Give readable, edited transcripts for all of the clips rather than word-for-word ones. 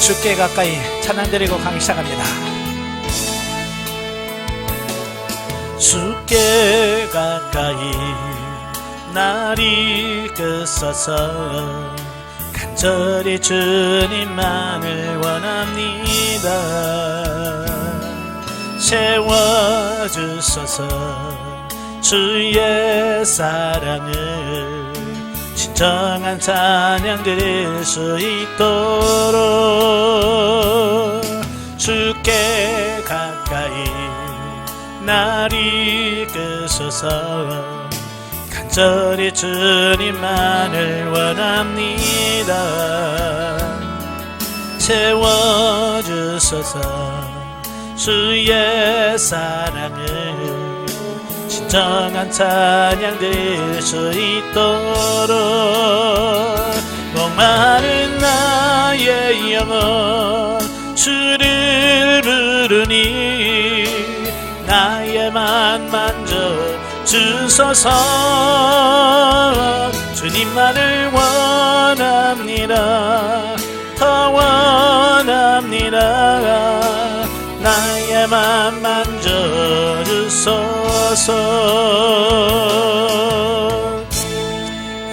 주께 가까이 찬양 드리고 강의 시작합니다. 주께 가까이 날 이끄소서. 간절히 주님만을 원합니다. 채워주소서. 주의 사랑을 진정한 찬양 드릴 수 있도록 주께 가까이 날 이끄소서. 간절히 주님만을 원합니다. 채워주소서. 주의 사랑을 진정한 찬양 드릴 수 있도록 목마른 나의 영혼 주를 부르니 나의 맘 만져 주소서. 주님만을 원합니다. 더 원합니다. 나의 맘 만져 주소서.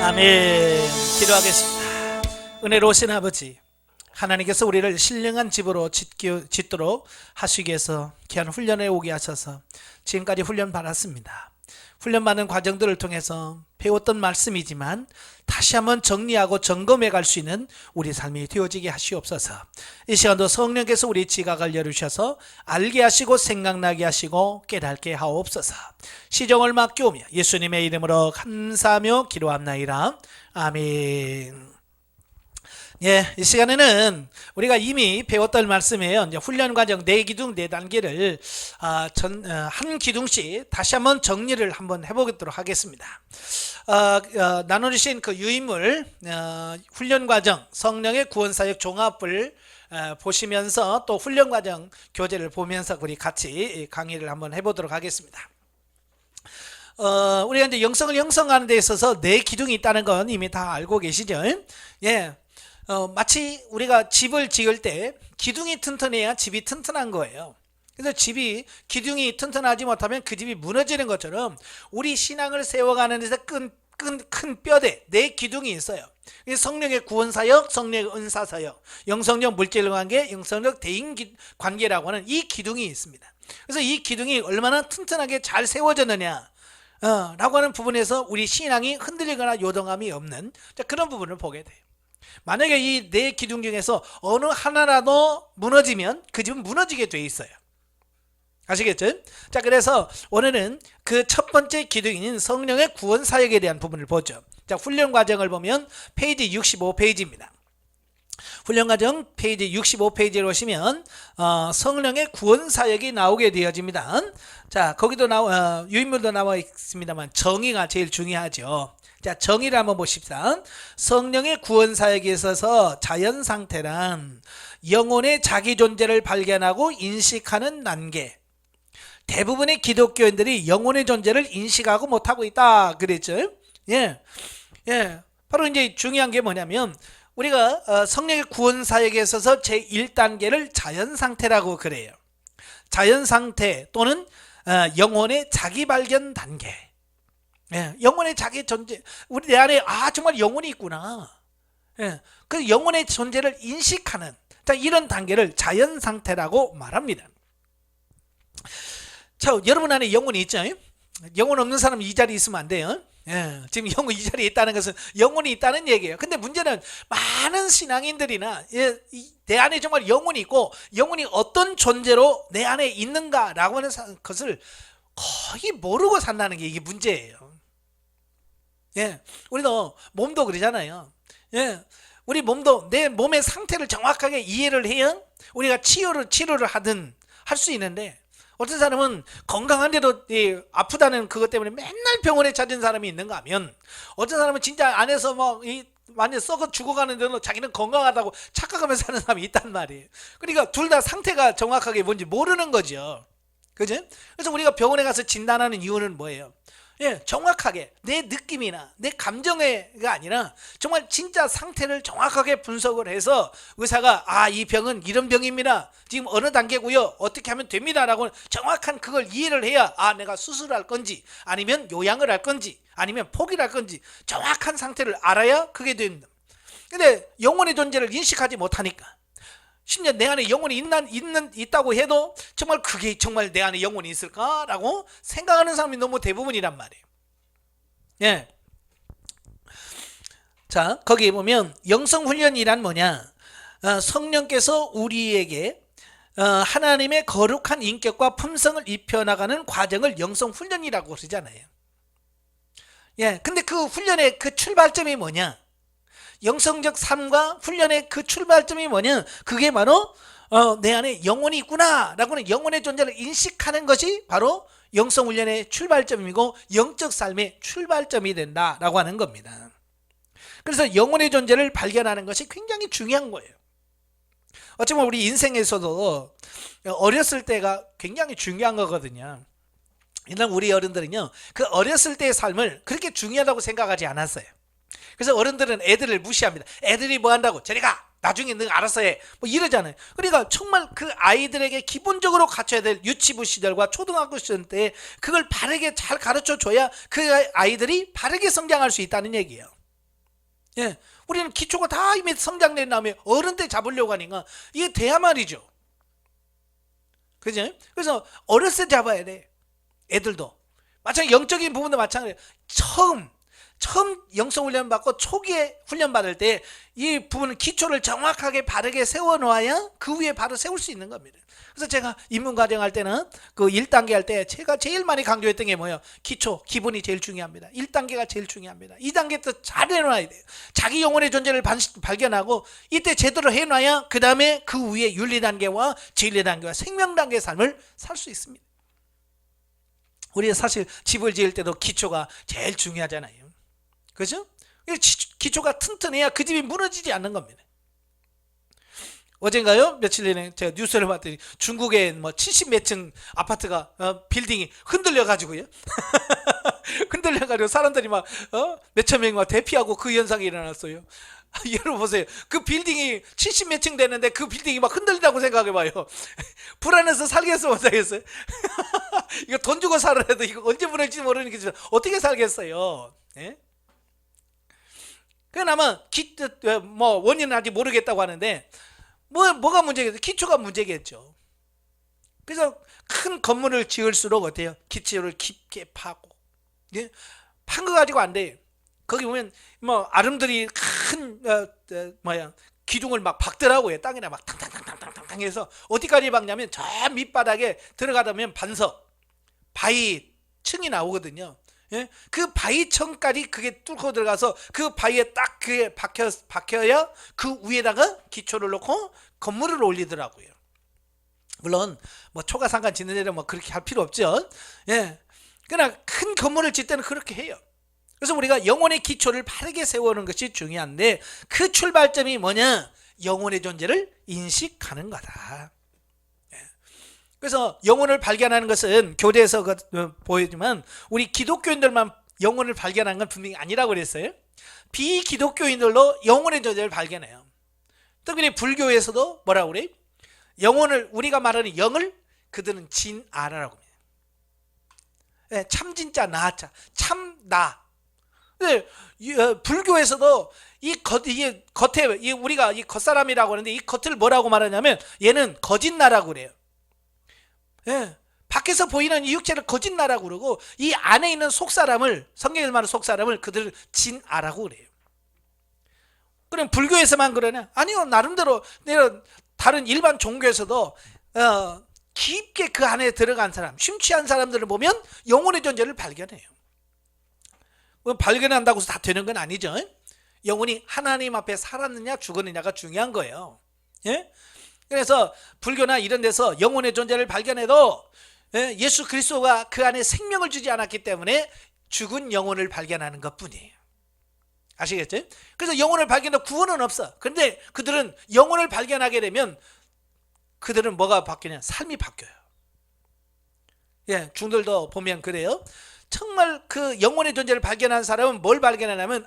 아멘. 기도하겠습니다. 은혜로우신 아버지, 하나님께서 우리를 신령한 집으로 짓도록 하시기 위해서 귀한 훈련에 오게 하셔서 지금까지 훈련 받았습니다. 훈련받는 과정들을 통해서 배웠던 말씀이지만 다시 한번 정리하고 점검해 갈 수 있는 우리 삶이 되어지게 하시옵소서. 이 시간도 성령께서 우리 지각을 열으셔서 알게 하시고 생각나게 하시고 깨닫게 하옵소서. 시종을 맡겨오며 예수님의 이름으로 감사하며 기도합나이다. 아멘. 예, 이 시간에는 우리가 이미 배웠던 말씀이에요. 이제 훈련 과정 4기둥 4단계를 한 기둥씩 다시 한번 정리를 한번 해보도록 하겠습니다. 나눠주신 그 유인물 훈련 과정 성령의 구원사역 종합을 보시면서 또 훈련 과정 교재를 보면서 우리 같이 강의를 한번 해보도록 하겠습니다. 우리가 이제 영성을 형성하는 데 있어서 4기둥이 있다는 건 이미 다 알고 계시죠? 예. 마치 우리가 집을 지을 때 기둥이 튼튼해야 집이 튼튼한 거예요. 그래서 집이 기둥이 튼튼하지 못하면 그 집이 무너지는 것처럼 우리 신앙을 세워가는 데서 큰 뼈대 4기둥이 있어요. 성령의 구원사역, 성령의 은사사역, 영성적 물질관계, 영성적 대인관계라고 하는 이 기둥이 있습니다. 그래서 이 기둥이 얼마나 튼튼하게 잘 세워졌느냐 라고 하는 부분에서 우리 신앙이 흔들리거나 요동함이 없는 그런 부분을 보게 돼요. 만약에 이 4기둥 중에서 어느 하나라도 무너지면 그 집은 무너지게 돼 있어요. 아시겠죠? 자, 그래서 오늘은 그 첫 번째 기둥인 성령의 구원 사역에 대한 부분을 보죠. 자, 훈련 과정을 보면 페이지 65페이지입니다. 훈련 과정 페이지 65페이지로 오시면 성령의 구원 사역이 나오게 되어집니다. 자, 거기도 유인물도 나와 있습니다만 정의가 제일 중요하죠. 자, 정의를 한번 보십시다. 성령의 구원 사역에 있어서 자연 상태란 영혼의 자기 존재를 발견하고 인식하는 단계. 대부분의 기독교인들이 영혼의 존재를 인식하고 못하고 있다 그랬죠. 예, 바로 이제 중요한 게 뭐냐면 우리가 성령의 구원 사역에 있어서 제1단계를 자연 상태라고 그래요. 자연 상태 또는 영혼의 자기 발견 단계. 예, 영혼의 자기 존재, 우리 내 안에 정말 영혼이 있구나. 예, 그 영혼의 존재를 인식하는 이런 단계를 자연 상태라고 말합니다. 자, 여러분 안에 영혼이 있죠? 영혼 없는 사람은 이 자리에 있으면 안 돼요. 예, 지금 영혼 이 자리에 있다는 것은 영혼이 있다는 얘기예요. 근데 문제는 많은 신앙인들이나 내 안에 정말 영혼이 있고 영혼이 어떤 존재로 내 안에 있는가라고 하는 것을 거의 모르고 산다는 게 이게 문제예요. 예, 우리도 몸도 그러잖아요. 예, 우리 몸도 내 몸의 상태를 정확하게 이해를 해야 우리가 치료를 하든 할 수 있는데 어떤 사람은 건강한데도 아프다는 그것 때문에 맨날 병원에 찾은 사람이 있는가 하면 어떤 사람은 진짜 안에서 완전 썩어 죽어가는데도 자기는 건강하다고 착각하면서 사는 사람이 있단 말이에요. 그러니까 둘 다 상태가 정확하게 뭔지 모르는 거죠. 그죠? 그래서 우리가 병원에 가서 진단하는 이유는 뭐예요? 예, 정확하게 내 느낌이나 내 감정가 아니라 정말 진짜 상태를 정확하게 분석을 해서 의사가 이 병은 이런 병입니다. 지금 어느 단계고요. 어떻게 하면 됩니다. 라고 정확한 그걸 이해를 해야 내가 수술할 건지 아니면 요양을 할 건지 아니면 포기를 할 건지 정확한 상태를 알아야 그게 됩니다. 근데 영혼의 존재를 인식하지 못하니까 심지어 내 안에 영혼이 있다고 해도 정말 그게 정말 내 안에 영혼이 있을까라고 생각하는 사람이 너무 대부분이란 말이에요. 예. 자, 거기에 보면 영성훈련이란 뭐냐? 성령께서 우리에게 하나님의 거룩한 인격과 품성을 입혀나가는 과정을 영성훈련이라고 그러잖아요. 예. 근데 그 훈련의 그 출발점이 뭐냐? 영성적 삶과 훈련의 그 출발점이 뭐냐? 그게 바로 내 안에 영혼이 있구나 라고는 영혼의 존재를 인식하는 것이 바로 영성훈련의 출발점이고 영적 삶의 출발점이 된다라고 하는 겁니다. 그래서 영혼의 존재를 발견하는 것이 굉장히 중요한 거예요. 어쩌면 우리 인생에서도 어렸을 때가 굉장히 중요한 거거든요. 옛날 우리 어른들은요, 그 어렸을 때의 삶을 그렇게 중요하다고 생각하지 않았어요. 그래서 어른들은 애들을 무시합니다. 애들이 뭐 한다고 저리 가, 나중에 너 알아서 해, 뭐 이러잖아요. 그러니까 정말 그 아이들에게 기본적으로 갖춰야 될 유치부 시절과 초등학교 시절 때 그걸 바르게 잘 가르쳐 줘야 그 아이들이 바르게 성장할 수 있다는 얘기예요. 예, 우리는 기초가 다 이미 성장된 다음에 어른 때 잡으려고 하니까 이게 돼야 말이죠. 그죠? 그래서 어렸을 때 잡아야 돼. 애들도 마찬가지, 영적인 부분도 마찬가지예요. 처음 영성훈련 받고 초기에 훈련 받을 때 이 부분은 기초를 정확하게 바르게 세워놓아야 그 위에 바로 세울 수 있는 겁니다. 그래서 제가 입문과정 할 때는 그 1단계 할 때 제가 제일 많이 강조했던 게 뭐예요? 기초, 기본이 제일 중요합니다. 1단계가 제일 중요합니다. 2단계 때 잘 해놔야 돼요. 자기 영혼의 존재를 발견하고 이때 제대로 해놔야 그 다음에 그 위에 윤리단계와 진리단계와 생명단계의 삶을 살 수 있습니다. 우리가 사실 집을 지을 때도 기초가 제일 중요하잖아요. 그죠? 기초가 튼튼해야 그 집이 무너지지 않는 겁니다. 어젠가요? 며칠 전에 제가 뉴스를 봤더니 중국의 뭐 70몇 층 아파트가 빌딩이 흔들려가지고요. 흔들려가지고 사람들이 막 몇천 명이 막 대피하고 그 현상이 일어났어요. 여러분 보세요. 그 빌딩이 70몇 층 되는데 그 빌딩이 막 흔들린다고 생각해봐요. 불안해서 살겠어 못하겠어요? 이거 돈 주고 살아야 돼. 이거 언제 무너질지 모르니까 어떻게 살겠어요? 예? 그나마 뭐 원인은 아직 모르겠다고 하는데 뭐가 문제겠어요? 기초가 문제겠죠. 그래서 큰 건물을 지을수록 어때요? 기초를 깊게 파고, 예? 판 거 가지고 안 돼요. 거기 보면 뭐 아름드리 큰 기둥을 막 박더라고요. 땅에다 막 탕탕탕탕탕탕 해서 어디까지 박냐면 저 밑바닥에 들어가다 보면 반석, 바위 층이 나오거든요. 예? 그 바위층까지 그게 뚫고 들어가서 그 바위에 딱 그게 박혀야 그 위에다가 기초를 놓고 건물을 올리더라고요. 물론 뭐 초가상가 짓는 데는 뭐 그렇게 할 필요 없죠. 예. 그러나 큰 건물을 짓 때는 그렇게 해요. 그래서 우리가 영혼의 기초를 바르게 세우는 것이 중요한데 그 출발점이 뭐냐? 영혼의 존재를 인식하는 거다. 그래서 영혼을 발견하는 것은 교대에서 보이지만 우리 기독교인들만 영혼을 발견하는 건 분명히 아니라고 그랬어요. 비기독교인들도 영혼의 존재를 발견해요. 특별히 불교에서도 뭐라고 그래요? 영혼을, 우리가 말하는 영을 그들은 진아라라고 해요. 참진짜 나자, 참나. 불교에서도 이게 겉에 우리가 이 겉사람이라고 하는데 이 겉을 뭐라고 말하냐면 얘는 거짓나라고 그래요. 예, 밖에서 보이는 이 육체를 거짓나라고 그러고 이 안에 있는 속사람을, 성경에서 말하는 속사람을 그들 진아라고 그래요. 그럼 불교에서만 그러냐? 아니요, 나름대로 다른 일반 종교에서도 깊게 그 안에 들어간 사람, 심취한 사람들을 보면 영혼의 존재를 발견해요. 발견한다고 해서 다 되는 건 아니죠. 영혼이 하나님 앞에 살았느냐 죽었느냐가 중요한 거예요. 예? 그래서 불교나 이런 데서 영혼의 존재를 발견해도 예수 그리스도가 그 안에 생명을 주지 않았기 때문에 죽은 영혼을 발견하는 것뿐이에요. 아시겠죠? 그래서 영혼을 발견해도 구원은 없어. 그런데 그들은 영혼을 발견하게 되면 그들은 뭐가 바뀌냐? 삶이 바뀌어요. 예, 중들도 보면 그래요. 정말 그 영혼의 존재를 발견한 사람은 뭘 발견하냐면,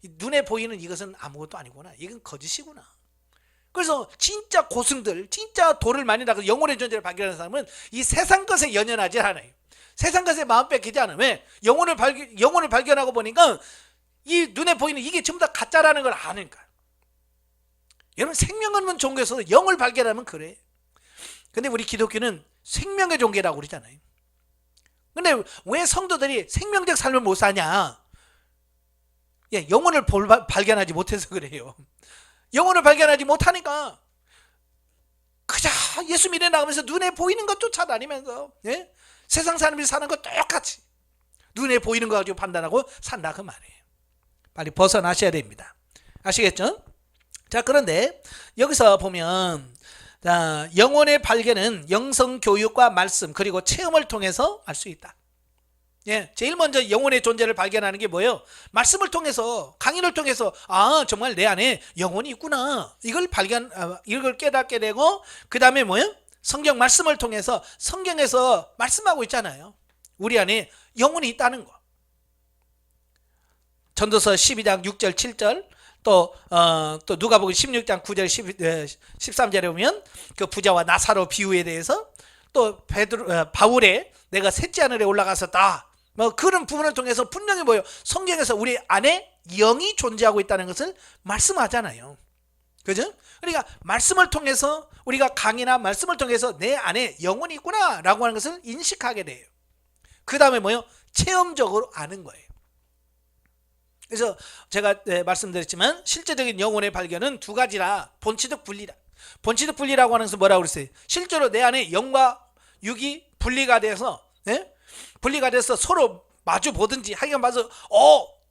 눈에 보이는 이것은 아무것도 아니구나, 이건 거짓이구나. 그래서 진짜 고승들, 진짜 도를 많이 닦아서 영혼의 존재를 발견하는 사람은 이 세상 것에 연연하지 않아요. 세상 것에 마음 뺏기지 않아요. 왜? 영혼을 발견하고 보니까 이 눈에 보이는 이게 전부 다 가짜라는 걸 아니까. 여러분, 생명 없는 종교에서 영을 발견하면 그래. 근데 우리 기독교는 생명의 종교라고 그러잖아요. 근데 왜 성도들이 생명적 삶을 못 사냐? 영혼을 발견하지 못해서 그래요. 영혼을 발견하지 못하니까 그저 예수 믿어 나가면서 눈에 보이는 것 쫓아다니면서, 세상 사람들이 사는 것 똑같이 눈에 보이는 거 가지고 판단하고 산다, 그 말이에요. 빨리 벗어나셔야 됩니다. 아시겠죠? 자, 그런데 여기서 보면, 자, 영혼의 발견은 영성 교육과 말씀 그리고 체험을 통해서 알 수 있다. 제일 먼저 영혼의 존재를 발견하는 게 뭐예요? 말씀을 통해서, 강의를 통해서, 정말 내 안에 영혼이 있구나, 이걸 깨닫게 되고, 그 다음에 뭐예요? 성경 말씀을 통해서, 성경에서 말씀하고 있잖아요. 우리 안에 영혼이 있다는 거. 전도서 12장 6절 7절, 또 누가복음 16장 9절 13절에 보면 그 부자와 나사로 비유에 대해서, 또 바울의 내가 셋째 하늘에 올라갔었다, 그런 부분을 통해서 분명히 뭐예요? 성경에서 우리 안에 영이 존재하고 있다는 것을 말씀하잖아요. 그죠? 그러니까 말씀을 통해서, 우리가 강의나 말씀을 통해서 내 안에 영혼이 있구나 라고 하는 것을 인식하게 돼요. 그 다음에 뭐예요? 체험적으로 아는 거예요. 그래서 제가 말씀드렸지만 실제적인 영혼의 발견은 두 가지라, 본치적 분리다. 본치적 분리라고 하는 것은 뭐라고 그랬어요? 실제로 내 안에 영과 육이 분리가 돼서 서로 마주 보든지 하여간 봐서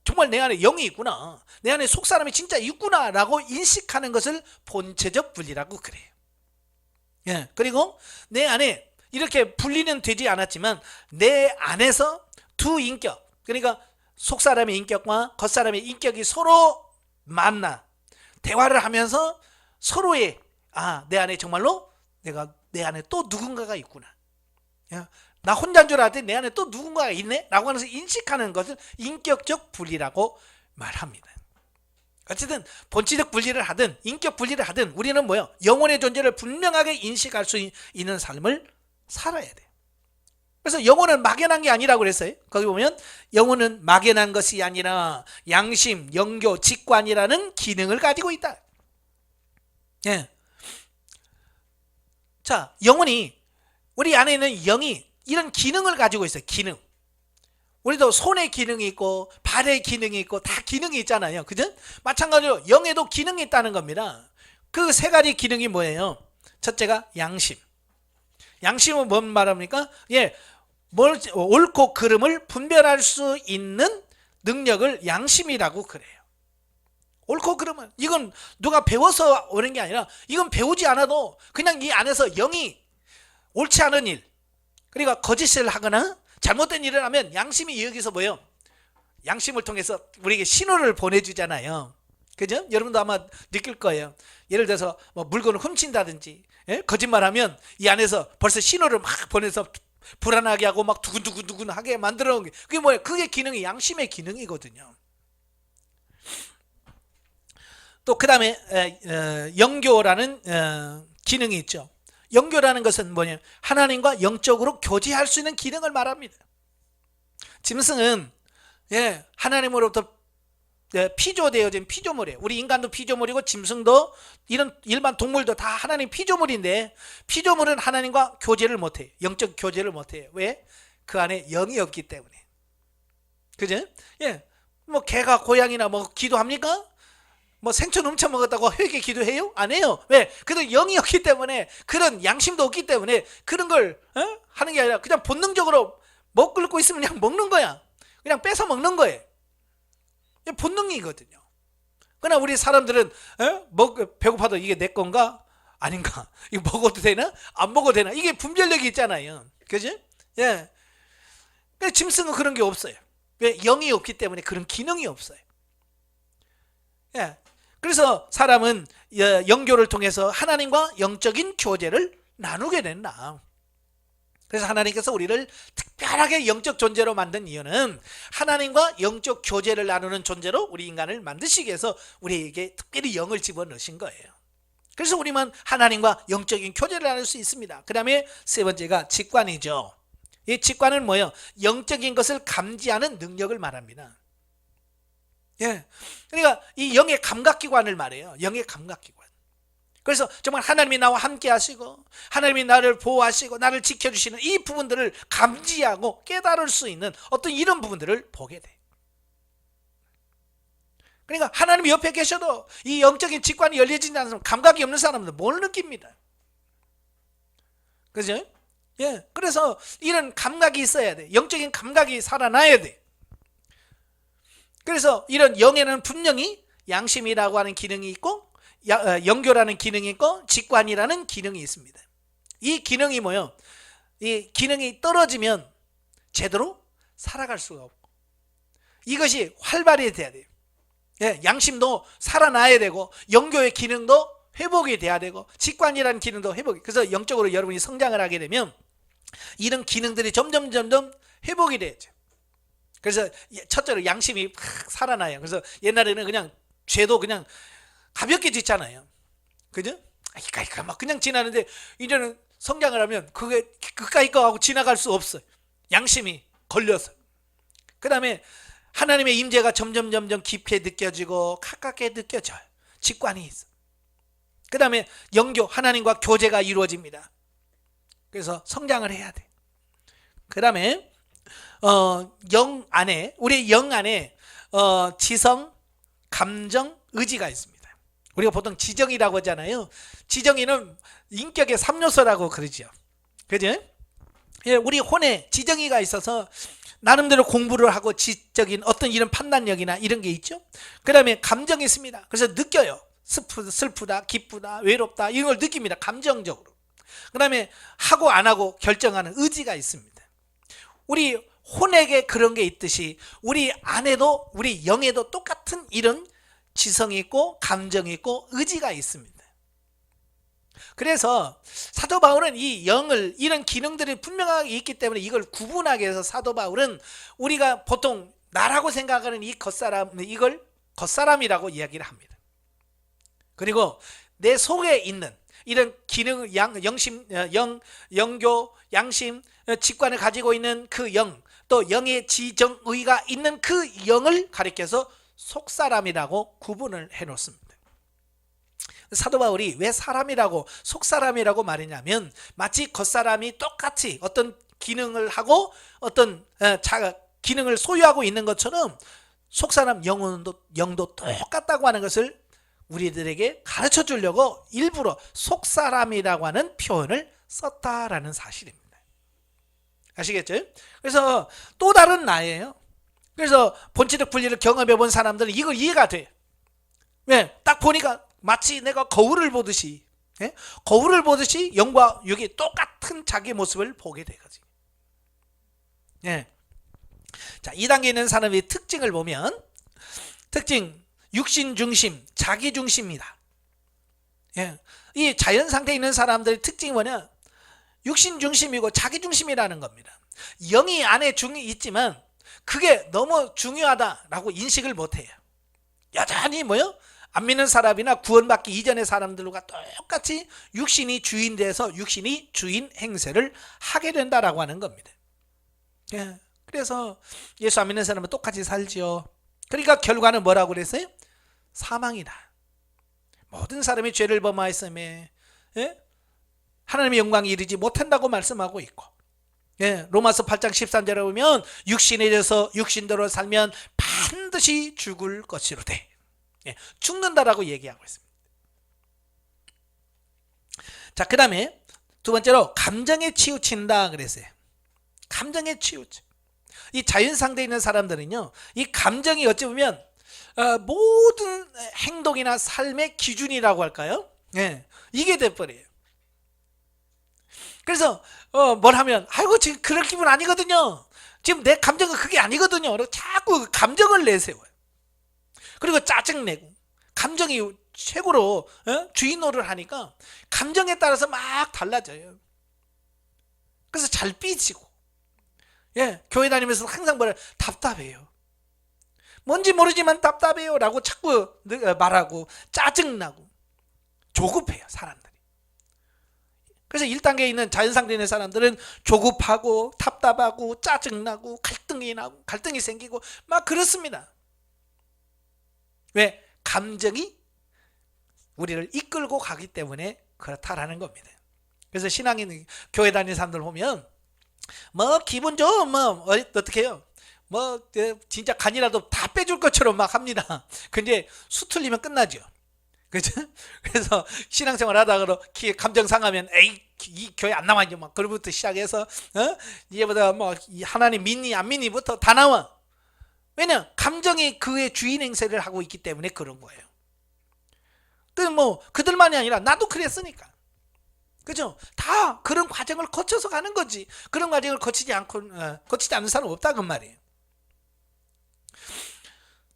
정말 내 안에 영이 있구나, 내 안에 속사람이 진짜 있구나 라고 인식하는 것을 본체적 분리라고 그래요. 그리고 내 안에 이렇게 분리는 되지 않았지만 내 안에서 두 인격, 그러니까 속사람의 인격과 겉사람의 인격이 서로 만나 대화를 하면서 서로의, 내 안에 정말로 내 안에 또 누군가가 있구나, 나 혼자인 줄 알았더니 내 안에 또 누군가가 있네 라고 하면서 인식하는 것을 인격적 분리라고 말합니다. 어쨌든 본질적 분리를 하든 인격 분리를 하든 우리는 뭐예요? 영혼의 존재를 분명하게 인식할 수 있는 삶을 살아야 돼요. 그래서 영혼은 막연한 게 아니라고 그랬어요. 거기 보면 영혼은 막연한 것이 아니라 양심, 영교, 직관이라는 기능을 가지고 있다. 자, 영혼이, 우리 안에 있는 영이 이런 기능을 가지고 있어요. 기능. 우리도 손의 기능이 있고 발의 기능이 있고 다 기능이 있잖아요. 그죠? 마찬가지로 영에도 기능이 있다는 겁니다. 그 세 가지 기능이 뭐예요? 첫째가 양심. 양심은 뭔 말합니까? 옳고 그름을 분별할 수 있는 능력을 양심이라고 그래요. 옳고 그름은, 이건 누가 배워서 오는 게 아니라, 이건 배우지 않아도 그냥 이 안에서 영이 옳지 않은 일, 그러니까 거짓을 하거나 잘못된 일을 하면 양심이 여기서 뭐예요? 양심을 통해서 우리에게 신호를 보내주잖아요. 그죠? 여러분도 아마 느낄 거예요. 예를 들어서 뭐 물건을 훔친다든지, 거짓말하면 이 안에서 벌써 신호를 막 보내서 불안하게 하고 막 두근두근하게 만들어 놓은 게, 그게 뭐예요? 그게 기능이 양심의 기능이거든요. 또 그 다음에 영교라는 기능이 있죠. 영교라는 것은 뭐냐? 하나님과 영적으로 교제할 수 있는 기능을 말합니다. 짐승은 하나님으로부터 피조되어진 피조물이에요. 우리 인간도 피조물이고 짐승도 이런 일반 동물도 다 하나님 피조물인데, 피조물은 하나님과 교제를 못해요. 영적 교제를 못해요. 왜? 그 안에 영이 없기 때문에. 그죠? 뭐 개가 고양이나 뭐 기도합니까? 뭐 생천 훔쳐 먹었다고 회개 기도해요? 안 해요. 왜? 그래도 영이 없기 때문에, 그런 양심도 없기 때문에 그런 걸 하는 게 아니라 그냥 본능적으로 먹고 있으면 그냥 먹는 거야. 그냥 뺏어 먹는 거예요. 본능이거든요. 그러나 우리 사람들은 배고파도 이게 내 건가 아닌가, 이거 먹어도 되나 안 먹어도 되나, 이게 분별력이 있잖아요. 그죠? 짐승은 그런 게 없어요. 왜? 영이 없기 때문에 그런 기능이 없어요. 그래서 사람은 영교를 통해서 하나님과 영적인 교제를 나누게 된다. 그래서 하나님께서 우리를 특별하게 영적 존재로 만든 이유는 하나님과 영적 교제를 나누는 존재로 우리 인간을 만드시기 위해서 우리에게 특별히 영을 집어넣으신 거예요. 그래서 우리만 하나님과 영적인 교제를 나눌 수 있습니다. 그 다음에 세 번째가 직관이죠. 이 직관은 뭐예요? 영적인 것을 감지하는 능력을 말합니다. 예, 그러니까 이 영의 감각기관을 말해요. 영의 감각기관. 그래서 정말 하나님이 나와 함께 하시고 하나님이 나를 보호하시고 나를 지켜주시는 이 부분들을 감지하고 깨달을 수 있는 어떤 이런 부분들을 보게 돼. 그러니까 하나님이 옆에 계셔도 이 영적인 직관이 열려지지 않으면 감각이 없는 사람은 뭘 느낍니다. 그죠? 예, 그래서 이런 감각이 있어야 돼. 영적인 감각이 살아나야 돼. 그래서 이런 영에는 분명히 양심이라고 하는 기능이 있고 영교라는 기능이 있고 직관이라는 기능이 있습니다. 이 기능이 뭐예요? 이 기능이 떨어지면 제대로 살아갈 수가 없고 이것이 활발히 돼야 돼요. 예, 양심도 살아나야 되고 영교의 기능도 회복이 돼야 되고 직관이라는 기능도 회복이. 그래서 영적으로 여러분이 성장을 하게 되면 이런 기능들이 점점 회복이 되죠. 그래서 첫째로 양심이 팍 살아나요. 그래서 옛날에는 그냥 죄도 그냥 가볍게 짓잖아요. 그죠? 이까 막 그냥 지나는데 이제는 성장을 하면 그게 그까이 거 하고 지나갈 수 없어요. 양심이 걸려서. 그 다음에 하나님의 임재가 점점 깊게 느껴지고 가깝게 느껴져요. 직관이 있어. 그 다음에 영교, 하나님과 교제가 이루어집니다. 그래서 성장을 해야 돼. 그 다음에 영 안에, 우리 영 안에 지성, 감정, 의지가 있습니다. 우리가 보통 지정이라고 하잖아요. 지정이는 인격의 3요소라고 그러죠. 그죠? 예, 우리 혼에 지정이가 있어서 나름대로 공부를 하고 지적인 어떤 이런 판단력이나 이런 게 있죠. 그 다음에 감정이 있습니다. 그래서 느껴요. 슬프다, 기쁘다, 외롭다 이런 걸 느낍니다. 감정적으로. 그 다음에 하고 안 하고 결정하는 의지가 있습니다. 우리 혼에게 그런 게 있듯이 우리 안에도 우리 영에도 똑같은 이런 지성이 있고 감정이 있고 의지가 있습니다. 그래서 사도 바울은 이 영을 이런 기능들이 분명하게 있기 때문에 이걸 구분하게 해서 사도 바울은 우리가 보통 나라고 생각하는 이 겉사람, 이걸 겉사람이라고 이야기를 합니다. 그리고 내 속에 있는 이런 기능, 영심, 영교, 양심, 직관을 가지고 있는 그 영, 또 영의 지정의가 있는 그 영을 가리켜서 속사람이라고 구분을 해놓습니다. 사도 바울이 왜 사람이라고 속사람이라고 말했냐면 마치 겉사람이 똑같이 어떤 기능을 하고 어떤 기능을 소유하고 있는 것처럼 속사람 영도 똑같다고 하는 것을 우리들에게 가르쳐 주려고 일부러 속사람이라고 하는 표현을 썼다라는 사실입니다. 아시겠죠? 그래서 또 다른 나예요. 그래서 본질적 분리를 경험해 본 사람들은 이걸 이해가 돼요. 왜? 딱 보니까 마치 내가 거울을 보듯이, 예? 거울을 보듯이 영과 육이 똑같은 자기 모습을 보게 되거든요. 예. 자, 2단계에 있는 사람의 특징을 보면 특징 육신 중심, 자기 중심이다. 예. 이 자연 상태에 있는 사람들의 특징이 뭐냐? 육신 중심이고 자기 중심이라는 겁니다. 영이 안에 있지만 그게 너무 중요하다라고 인식을 못해요. 여전히 뭐요? 안 믿는 사람이나 구원받기 이전의 사람들과 똑같이 육신이 주인 돼서 육신이 주인 행세를 하게 된다라고 하는 겁니다. 예. 그래서 예수 안 믿는 사람은 똑같이 살지요. 그러니까 결과는 뭐라고 그랬어요? 사망이다. 모든 사람이 죄를 범하였음에 하나님의 영광이 이르지 못한다고 말씀하고 있고, 로마서 8장 13절에 보면 육신에 대해서 육신대로 살면 반드시 죽을 것이로되, 죽는다라고 얘기하고 있습니다. 자, 그 다음에 두 번째로 감정에 치우친다 그랬어요. 감정에 치우쳐. 이 자연상태에 있는 사람들은요, 이 감정이 어찌 보면 모든 행동이나 삶의 기준이라고 할까요? 이게 돼버려요. 그래서 뭘 하면 아이고 지금 그럴 기분 아니거든요. 지금 내 감정은 그게 아니거든요. 그리고 자꾸 감정을 내세워요. 그리고 짜증내고 감정이 최고로 주인 노릇을 하니까 감정에 따라서 막 달라져요. 그래서 잘 삐지고, 교회 다니면서 항상 뭐래, 답답해요. 뭔지 모르지만 답답해요 라고 자꾸 말하고, 짜증나고 조급해요 사람들이. 그래서 1단계에 있는 자연상태에 있는 사람들은 조급하고 답답하고 짜증나고 갈등이 생기고 막 그렇습니다. 왜? 감정이 우리를 이끌고 가기 때문에 그렇다라는 겁니다. 그래서 신앙인 교회 다니는 사람들 보면 뭐 기분 좋으면 뭐 어떻게 해요? 뭐 진짜 간이라도 다 빼줄 것처럼 막 합니다. 근데 수틀리면 끝나죠. 그죠? 그래서 신앙생활 하다가 감정 상하면 에이 이 교회 안 나와 이제 막 그로부터 시작해서 이제부터 뭐 하나님 믿니 안 믿니부터 다 나와. 왜냐? 감정이 그의 주인 행세를 하고 있기 때문에 그런 거예요. 그 뭐 그들만이 아니라 나도 그랬으니까. 그죠? 다 그런 과정을 거쳐서 가는 거지. 그런 과정을 거치지 않는 사람은 없다 그 말이에요.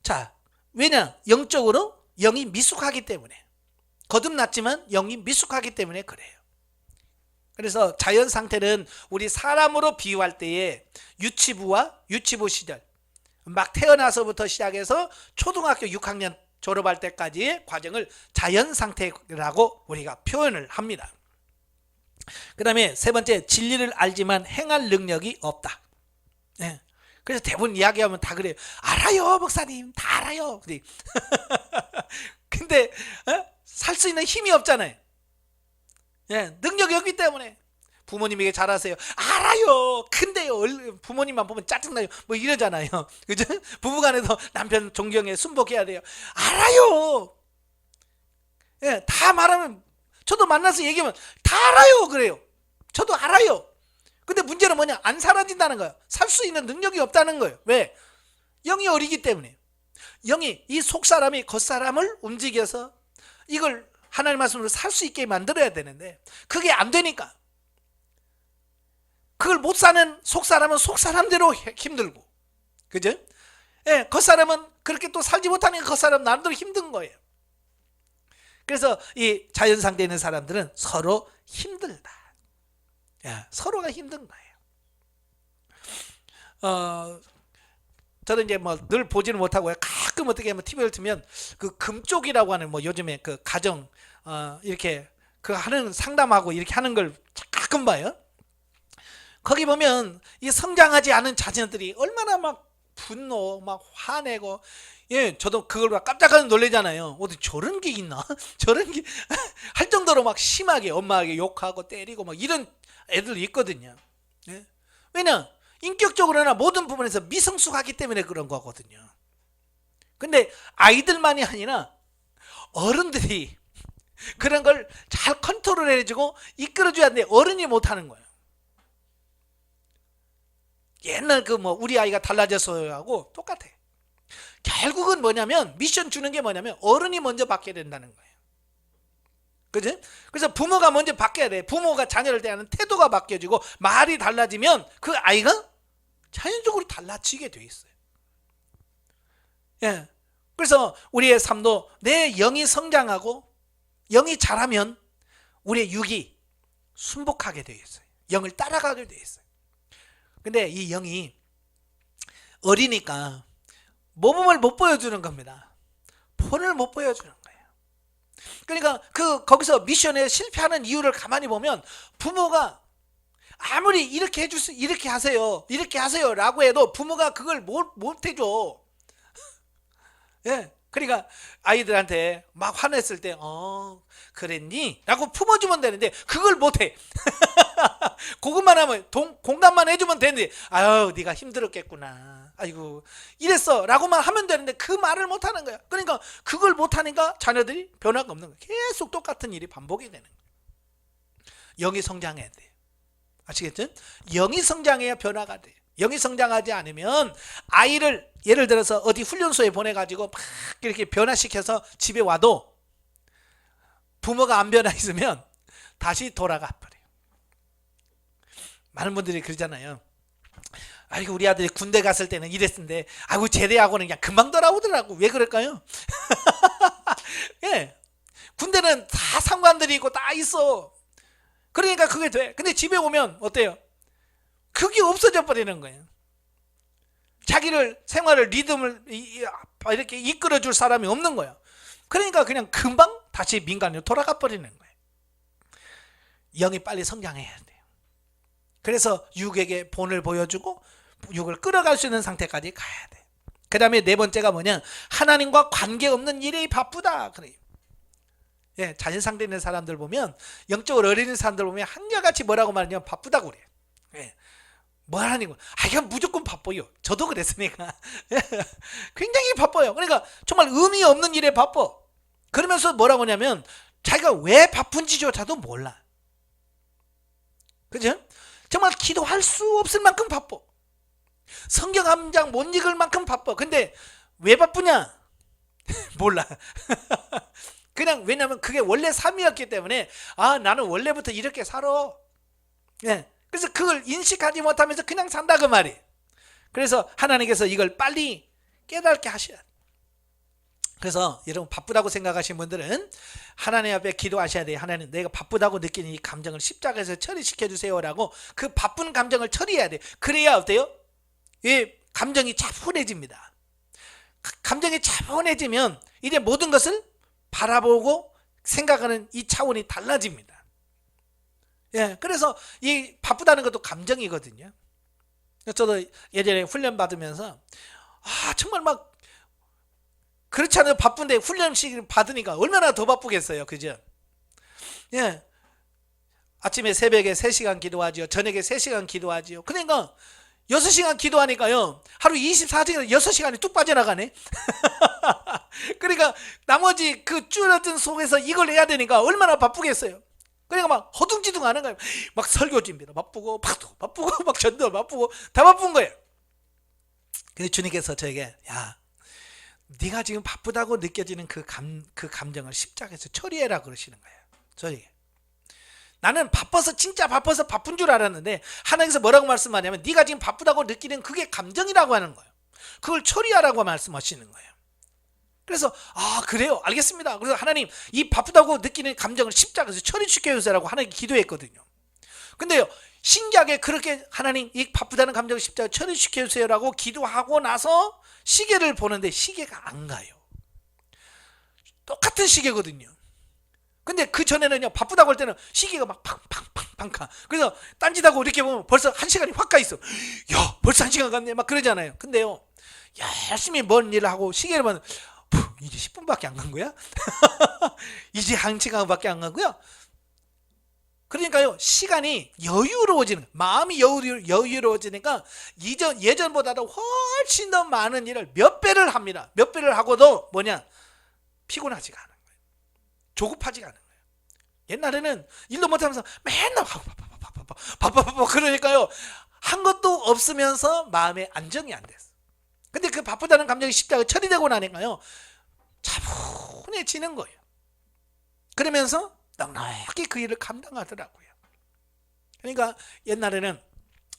자, 왜냐? 영적으로 영이 미숙하기 때문에, 거듭났지만 영이 미숙하기 때문에 그래요. 그래서 자연 상태는 우리 사람으로 비유할 때에 유치부 시절, 막 태어나서부터 시작해서 초등학교 6학년 졸업할 때까지의 과정을 자연 상태라고 우리가 표현을 합니다. 그 다음에 세 번째, 진리를 알지만 행할 능력이 없다. 그래서 대부분 이야기하면 다 그래요. 알아요 목사님, 다 알아요. 근데 살 수 있는 힘이 없잖아요. 능력이 없기 때문에. 부모님에게 잘하세요. 알아요. 근데요. 부모님만 보면 짜증나요. 뭐 이러잖아요. 그죠? 부부간에도 남편 존경해 순복해야 돼요. 알아요. 다 말하면, 저도 만나서 얘기하면 다 알아요 그래요. 저도 알아요. 근데 문제는 뭐냐? 안 사라진다는 거예요. 살 수 있는 능력이 없다는 거예요. 왜? 영이 어리기 때문에. 영이 이 속사람이 겉사람을 움직여서 이걸 하나님 말씀으로 살 수 있게 만들어야 되는데 그게 안 되니까, 그걸 못 사는 속사람은 속사람대로 힘들고, 그죠? 겉사람은 그렇게 또 살지 못하니까 겉사람 나름대로 힘든 거예요. 그래서 이 자연상태에 있는 사람들은 서로 힘들다. 서로가 힘든 거예요. 저는 이제 뭐 늘 보지는 못하고요. 가끔 어떻게 하면 TV를 틀면 그 금쪽이라고 하는 뭐 요즘에 그 가정 이렇게 그 하는 상담하고 이렇게 하는 걸 가끔 봐요. 거기 보면 이 성장하지 않은 자녀들이 얼마나 막 분노, 막 화내고, 저도 그걸 막 깜짝 놀래잖아요. 어디 저런 게 있나? 저런 게 할 정도로 막 심하게 엄마에게 욕하고 때리고 막 이런 애들이 있거든요. 왜냐? 인격적으로나 모든 부분에서 미성숙하기 때문에 그런 거거든요. 근데 아이들만이 아니라 어른들이 그런 걸 잘 컨트롤 해주고 이끌어줘야 되는데 어른이 못하는 거예요. 옛날 그 뭐 우리 아이가 달라졌어요하고 똑같아. 결국은 뭐냐면 미션 주는 게 뭐냐면 어른이 먼저 바뀌어야 된다는 거예요. 그지? 그래서 부모가 먼저 바뀌어야 돼. 부모가 자녀를 대하는 태도가 바뀌어지고 말이 달라지면 그 아이가 자연적으로 달라지게 돼 있어요. 그래서 우리의 삶도 내 영이 성장하고 영이 자라면 우리의 육이 순복하게 되어 있어요. 영을 따라가게 되어 있어요. 근데 이 영이 어리니까 모범을 못 보여주는 겁니다. 본을 못 보여주는 거예요. 그러니까 거기서 미션에 실패하는 이유를 가만히 보면 부모가 아무리 이렇게 해주세요, 이렇게 하세요 라고 해도 부모가 그걸 못 해줘. 그러니까 아이들한테 막 화냈을 때 그랬니? 라고 품어주면 되는데 그걸 못해. 그것만 하면 공감만 해주면 되는데 아유 네가 힘들었겠구나, 아이고 이랬어 라고만 하면 되는데 그 말을 못하는 거야. 그러니까 그걸 못하니까 자녀들이 변화가 없는 거야. 계속 똑같은 일이 반복이 되는 거야. 영이 성장해야 돼. 아시겠죠? 영이 성장해야 변화가 돼. 영이 성장하지 않으면 아이를 예를 들어서 어디 훈련소에 보내가지고 막 이렇게 변화시켜서 집에 와도 부모가 안 변화 있으면 다시 돌아가 버려요. 많은 분들이 그러잖아요. 아이고 우리 아들이 군대 갔을 때는 이랬는데 아이고 제대하고는 그냥 금방 돌아오더라고. 왜 그럴까요? 군대는 다 상관들이 있고 다 있어. 그러니까 그게 돼. 근데 집에 오면 어때요? 그게 없어져 버리는 거예요. 자기를 생활을 리듬을 이렇게 이끌어 줄 사람이 없는 거예요. 그러니까 그냥 금방 다시 민간으로 돌아가 버리는 거예요. 영이 빨리 성장해야 돼요. 그래서 육에게 본을 보여주고 육을 끌어갈 수 있는 상태까지 가야 돼요. 그 다음에 네 번째가 뭐냐, 하나님과 관계없는 일이 바쁘다 그래요. 예, 자연 상태 있는 사람들 보면, 영적으로 어린 사람들 보면 한결같이 뭐라고 말하냐면 바쁘다고 그래요. 예, 뭐 하는 거? 그냥 무조건 바빠요. 저도 그랬으니까. 굉장히 바빠요. 그러니까 정말 의미 없는 일에 바빠. 그러면서 뭐라고 하냐면 자기가 왜 바쁜지조차도 몰라. 그죠? 정말 기도할 수 없을 만큼 바빠. 성경 한 장 못 읽을 만큼 바빠. 근데 왜 바쁘냐? 몰라. 그냥 왜냐면 그게 원래 삶이었기 때문에, 아, 나는 원래부터 이렇게 살아. 예. 그래서 그걸 인식하지 못하면서 그냥 산다 그 말이. 그래서 하나님께서 이걸 빨리 깨닫게 하셔야 돼. 그래서 여러분 바쁘다고 생각하시는 분들은 하나님 앞에 기도하셔야 돼요. 하나님, 내가 바쁘다고 느끼는 이 감정을 십자가에서 처리시켜 주세요라고 그 바쁜 감정을 처리해야 돼요. 그래야 어때요? 이 감정이 차분해집니다. 감정이 차분해지면 이제 모든 것을 바라보고 생각하는 이 차원이 달라집니다. 예, 그래서 이 바쁘다는 것도 감정이거든요. 저도 예전에 훈련 받으면서 정말 막 그렇지 않아도 바쁜데 훈련식 받으니까 얼마나 더 바쁘겠어요. 그죠? 예. 아침에 새벽에 3시간 기도하지요. 저녁에 3시간 기도하지요. 그러니까 6시간 기도하니까요. 하루 24시간 6시간이 뚝 빠져나가네. 그러니까 나머지 그 줄어든 속에서 이걸 해야 되니까 얼마나 바쁘겠어요. 그러니까 막 허둥지둥 하는 거예요. 막 설교 준비도 바쁘고 바쁘고 막 전도 바쁘고 다 바쁜 거예요. 근데 주님께서 저에게, 야, 네가 지금 바쁘다고 느껴지는 그 감정을 십자가에서 처리해라 그러시는 거예요. 저에게. 나는 바빠서, 진짜 바빠서 바쁜 줄 알았는데 하나님께서 뭐라고 말씀하냐면 네가 지금 바쁘다고 느끼는 그게 감정이라고 하는 거예요. 그걸 처리하라고 말씀하시는 거예요. 그래서 그래요, 알겠습니다. 그래서 하나님, 이 바쁘다고 느끼는 감정을 십자가에서 처리시켜 주세요라고 하나님께 기도했거든요. 근데요, 신기하게 그렇게 하나님, 이 바쁘다는 감정을 십자가에 처리시켜 주세요라고 기도하고 나서 시계를 보는데 시계가 안 가요. 똑같은 시계거든요. 근데 그 전에는요, 바쁘다고 할 때는 시계가 막 팡팡팡팡 가. 그래서 딴짓하고 이렇게 보면 벌써 1시간이 확 가 있어. 야, 벌써 1시간 갔네 막 그러잖아요. 근데요, 열심히 뭔 일을 하고 시계를 보면 이제 10분밖에 안 간 거야? 이제 1시간밖에 안 간 거야? 그러니까요, 시간이 여유로워지는, 마음이 여유로워지니까 예전보다도 훨씬 더 많은 일을 몇 배를 합니다. 몇 배를 하고도 뭐냐, 피곤하지가 않은 거예요. 조급하지가 않은 거예요. 옛날에는 일도 못하면서 맨날 바빠 그러니까요, 한 것도 없으면서 마음에 안정이 안 됐어. 근데 그 바쁘다는 감정이 십자가에 처리되고 나니까요, 차분해지는 거예요. 그러면서 넉넉히 그 일을 감당하더라고요. 그러니까 옛날에는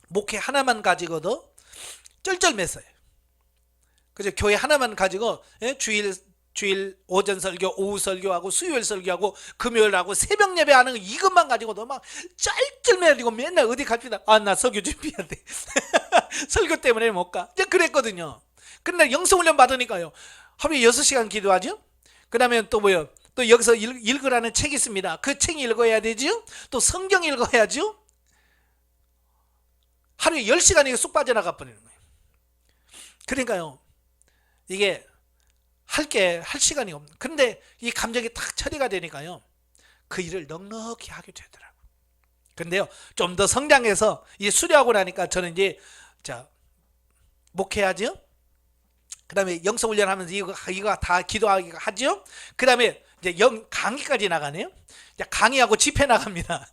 목회 하나만 가지고도 쩔쩔맸어요. 그래서 교회 하나만 가지고 주일 오전 설교, 오후 설교하고 수요일 설교하고 금요일하고 새벽 예배하는 이것만 가지고도 막 쩔쩔매가지고 맨날 어디 갑시다. 나 설교 준비해야 돼. 설교 때문에 못 가. 이제 그랬거든요. 근데 영성훈련 받으니까요, 하루에 6시간 기도하죠. 그 다음에 또 뭐요? 또 여기서 읽으라는 책이 있습니다. 그 책 읽어야 되죠. 또 성경 읽어야죠. 하루에 10시간이 쑥 빠져나가 버리는 거예요. 그러니까요, 이게 할 시간이 없는. 근데 이 감정이 딱 처리가 되니까요, 그 일을 넉넉히 하게 되더라고요. 근데요, 좀 더 성장해서 이 수료하고 나니까 저는 이제 목회하죠. 그 다음에 영성훈련 하면서 이거 다 기도하기 하죠. 그 다음에 이제 강의까지 나가네요. 이제 강의하고 집회 나갑니다.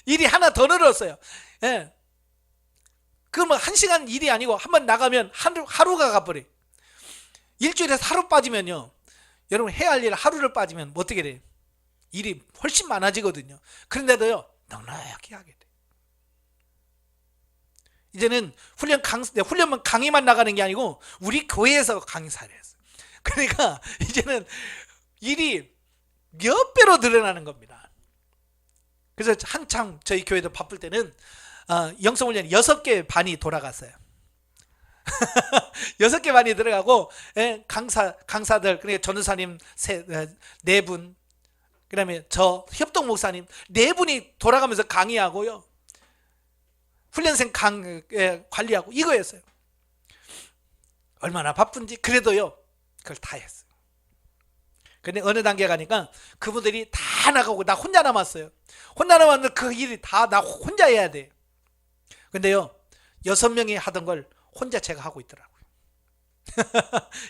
일이 하나 더 늘었어요. 예. 그러면 1시간 일이 아니고 한번 나가면 하루가 가버려. 일주일에서 하루 빠지면요, 여러분 해야 할 일 하루를 빠지면 어떻게 돼요? 일이 훨씬 많아지거든요. 그런데도요, 넉넉히 하게 돼. 이제는 훈련만 강의만 나가는 게 아니고 우리 교회에서 강의사를 했어요. 그러니까 이제는 일이 몇 배로 늘어나는 겁니다. 그래서 한창 저희 교회도 바쁠 때는 영성훈련이 6개 반이 돌아갔어요. 6개 반이 들어가고, 예, 강사들, 그러니까 전도사님 4분, 그 다음에 저 협동 목사님 4분이 돌아가면서 강의하고요, 훈련생 관리하고 이거였어요. 얼마나 바쁜지. 그래도요 그걸 다 했어요. 근데 어느 단계 가니까 그분들이 다 나가고 나 혼자 남았어요. 혼자 남았는데 그 일이 다 나 혼자 해야 돼. 근데요 6명이 하던 걸 혼자 제가 하고 있더라고요.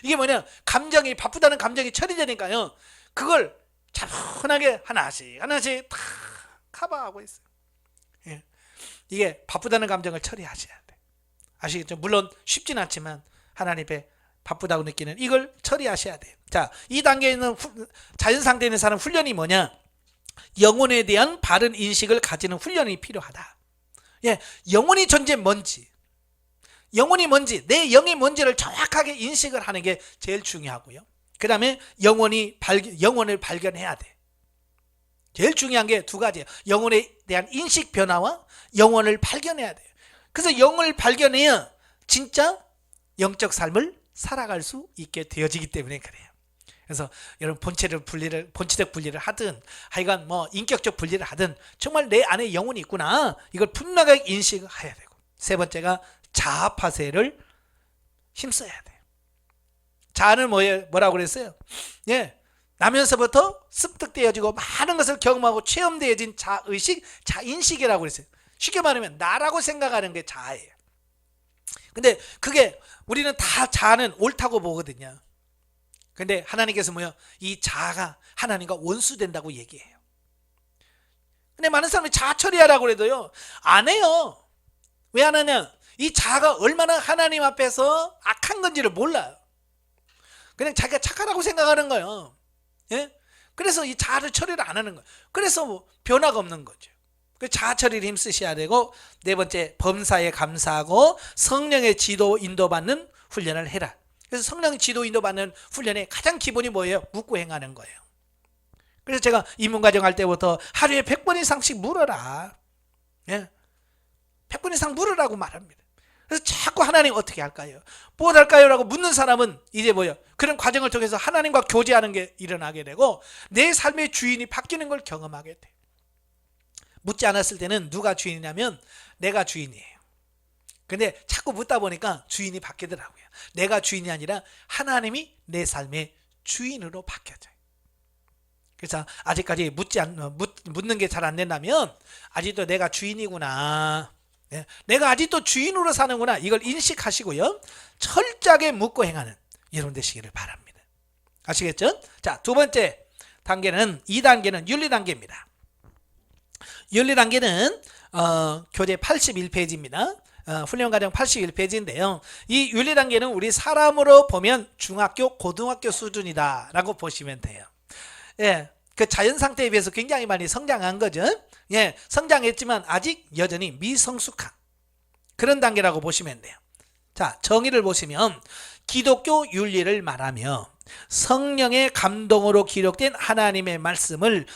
이게 뭐냐, 감정이, 바쁘다는 감정이 처리되니까요 그걸 차분하게 하나씩 다 커버하고 있어요. 예. 이게 바쁘다는 감정을 처리하셔야 돼. 아시겠죠? 물론 쉽진 않지만 하나님 앞에 바쁘다고 느끼는 이걸 처리하셔야 돼요. 자, 이 단계에 있는 자연 상태에 있는 사람 훈련이 뭐냐? 영혼에 대한 바른 인식을 가지는 훈련이 필요하다. 예, 영혼이 존재 뭔지, 영혼이 뭔지, 내 영이 뭔지를 정확하게 인식을 하는 게 제일 중요하고요. 그 다음에 영혼을 발견해야 돼. 제일 중요한 게 2가지예요. 영혼에 대한 인식 변화와 영혼을 발견해야 돼요. 그래서 영을 발견해야 진짜 영적 삶을 살아갈 수 있게 되어지기 때문에 그래요. 그래서 여러분 본체적 분리를 하든 하여간 뭐 인격적 분리를 하든 정말 내 안에 영혼이 있구나, 이걸 분명하게 인식해야 되고, 3번째가 자아 파쇄를 힘써야 돼요. 자아는 뭐라고 그랬어요? 예, 나면서부터 습득되어지고 많은 것을 경험하고 체험되어진 자의식, 자인식이라고 그랬어요. 쉽게 말하면 나라고 생각하는 게 자아예요. 근데 그게 우리는 다 자아는 옳다고 보거든요. 근데 하나님께서 이 자아가 하나님과 원수된다고 얘기해요. 근데 많은 사람이 자아 처리하라고 해도요 안 해요. 왜 안 하냐? 이 자아가 얼마나 하나님 앞에서 악한 건지를 몰라요. 그냥 자기가 착하다고 생각하는 거예요. 예? 그래서 이 자아를 처리를 안 하는 거예요. 그래서 변화가 없는 거죠. 자아 처리를 힘쓰셔야 되고, 4번째 범사에 감사하고 성령의 지도 인도받는 훈련을 해라. 그래서 성령 지도 인도받는 훈련의 가장 기본이 뭐예요? 묻고 행하는 거예요. 그래서 제가 입문과정 할 때부터 하루에 100번 이상씩 물어라. 예? 100번 이상 물으라고 말합니다. 그래서 자꾸 하나님 어떻게 할까요? 무엇 할까요? 라고 묻는 사람은 이제 그런 과정을 통해서 하나님과 교제하는 게 일어나게 되고 내 삶의 주인이 바뀌는 걸 경험하게 돼. 묻지 않았을 때는 누가 주인이냐면 내가 주인이에요. 근데 자꾸 묻다 보니까 주인이 바뀌더라고요. 내가 주인이 아니라 하나님이 내 삶의 주인으로 바뀌어져요. 그래서 아직까지 묻는 게 잘 안 된다면 아직도 내가 주인이구나, 내가 아직도 주인으로 사는구나, 이걸 인식하시고요 철저하게 묻고 행하는 여러분 되시기를 바랍니다. 아시겠죠? 자, 2번째 단계는 2단계는 윤리 단계입니다. 윤리 단계는 교재 81페이지입니다. 훈련과정 81페이지인데요. 이 윤리 단계는 우리 사람으로 보면 중학교, 고등학교 수준이다 라고 보시면 돼요. 예, 그 자연 상태에 비해서 굉장히 많이 성장한 거죠. 예, 성장했지만 아직 여전히 미성숙한 그런 단계라고 보시면 돼요. 자, 정의를 보시면 기독교 윤리를 말하며 성령의 감동으로 기록된 하나님의 말씀을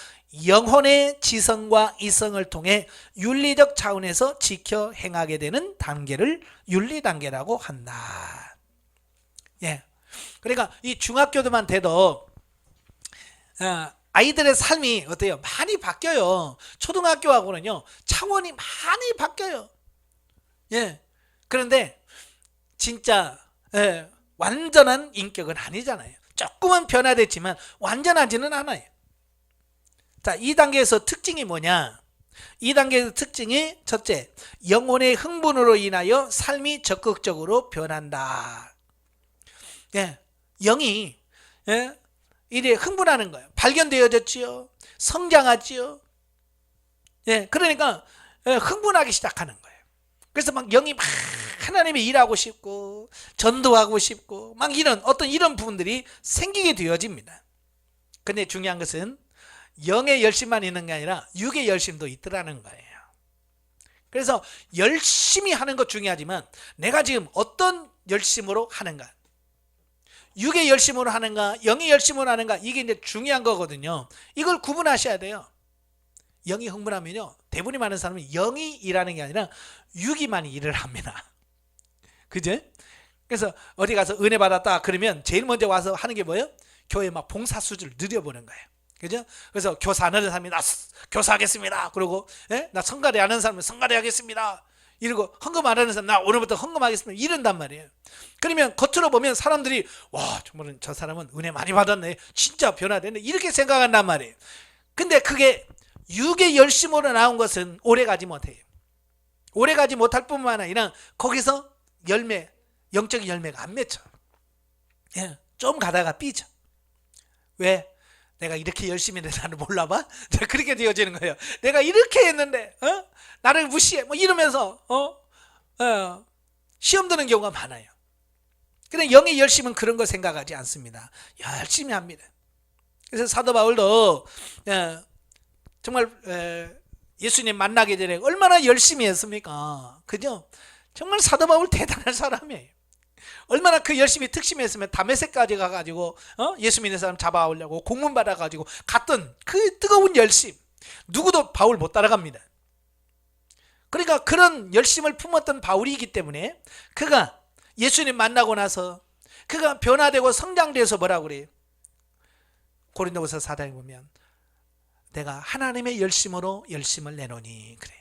영혼의 지성과 이성을 통해 윤리적 차원에서 지켜 행하게 되는 단계를 윤리 단계라고 한다. 예, 그러니까 이 중학교도만 돼도 아이들의 삶이 어때요? 많이 바뀌어요. 초등학교하고는요 차원이 많이 바뀌어요. 예, 그런데 진짜 완전한 인격은 아니잖아요. 조금은 변화됐지만 완전하지는 않아요. 자, 2단계에서 특징이 뭐냐? 2단계의 특징이 첫째, 영혼의 흥분으로 인하여 삶이 적극적으로 변한다. 예, 영이 이래 흥분하는 거예요. 발견되어졌지요. 성장하지요. 예, 그러니까 흥분하기 시작하는 거예요. 그래서 막 영이 막 하나님의 일하고 싶고 전도하고 싶고 막 이런 부분들이 생기게 되어집니다. 근데 중요한 것은 영의 열심만 있는 게 아니라 육의 열심도 있더라는 거예요. 그래서 열심히 하는 것 중요하지만 내가 지금 어떤 열심으로 하는가, 육의 열심으로 하는가 영의 열심으로 하는가, 이게 이제 중요한 거거든요. 이걸 구분하셔야 돼요. 영이 흥분하면요, 대부분이 많은 사람은 영이 일하는 게 아니라 육이 많이 일을 합니다. 그죠? 그래서 어디 가서 은혜 받았다 그러면 제일 먼저 와서 하는 게 뭐예요? 교회 막 봉사 수준을 늘려보는 거예요. 그죠? 그래서 교사 안 하는 사람이 나 교사하겠습니다. 그러고 나 성가대 하는 사람은 성가대 하겠습니다. 이러고 헌금 안 하는 사람 나 오늘부터 헌금하겠습니다. 이런단 말이에요. 그러면 겉으로 보면 사람들이 와 정말 저 사람은 은혜 많이 받았네. 진짜 변화됐네. 이렇게 생각한단 말이에요. 근데 그게 육의 열심으로 나온 것은 오래가지 못해요. 오래가지 못할 뿐만 아니라 거기서 열매, 영적인 열매가 안 맺혀. 예, 좀 가다가 삐져. 왜? 내가 이렇게 열심히 했는데 나를 몰라봐? 그렇게 되어지는 거예요. 내가 이렇게 했는데 나를 무시해 뭐 이러면서 시험 드는 경우가 많아요. 근데 영의 열심은 그런 거 생각하지 않습니다. 열심히 합니다. 그래서 사도 바울도 정말 예수님 만나기 전에 얼마나 열심히 했습니까? 그죠? 정말 사도 바울 대단한 사람이에요. 얼마나 그 열심히 특심했으면 다메섹까지 가가지고 예수 믿는 사람 잡아오려고 공문 받아가지고 갔던 그 뜨거운 열심, 누구도 바울 못 따라갑니다. 그러니까 그런 열심을 품었던 바울이기 때문에 그가 예수님 만나고 나서 그가 변화되고 성장돼서 뭐라고 그래요? 고린도후서 4장에 보면 내가 하나님의 열심으로 열심을 내노니 그래요.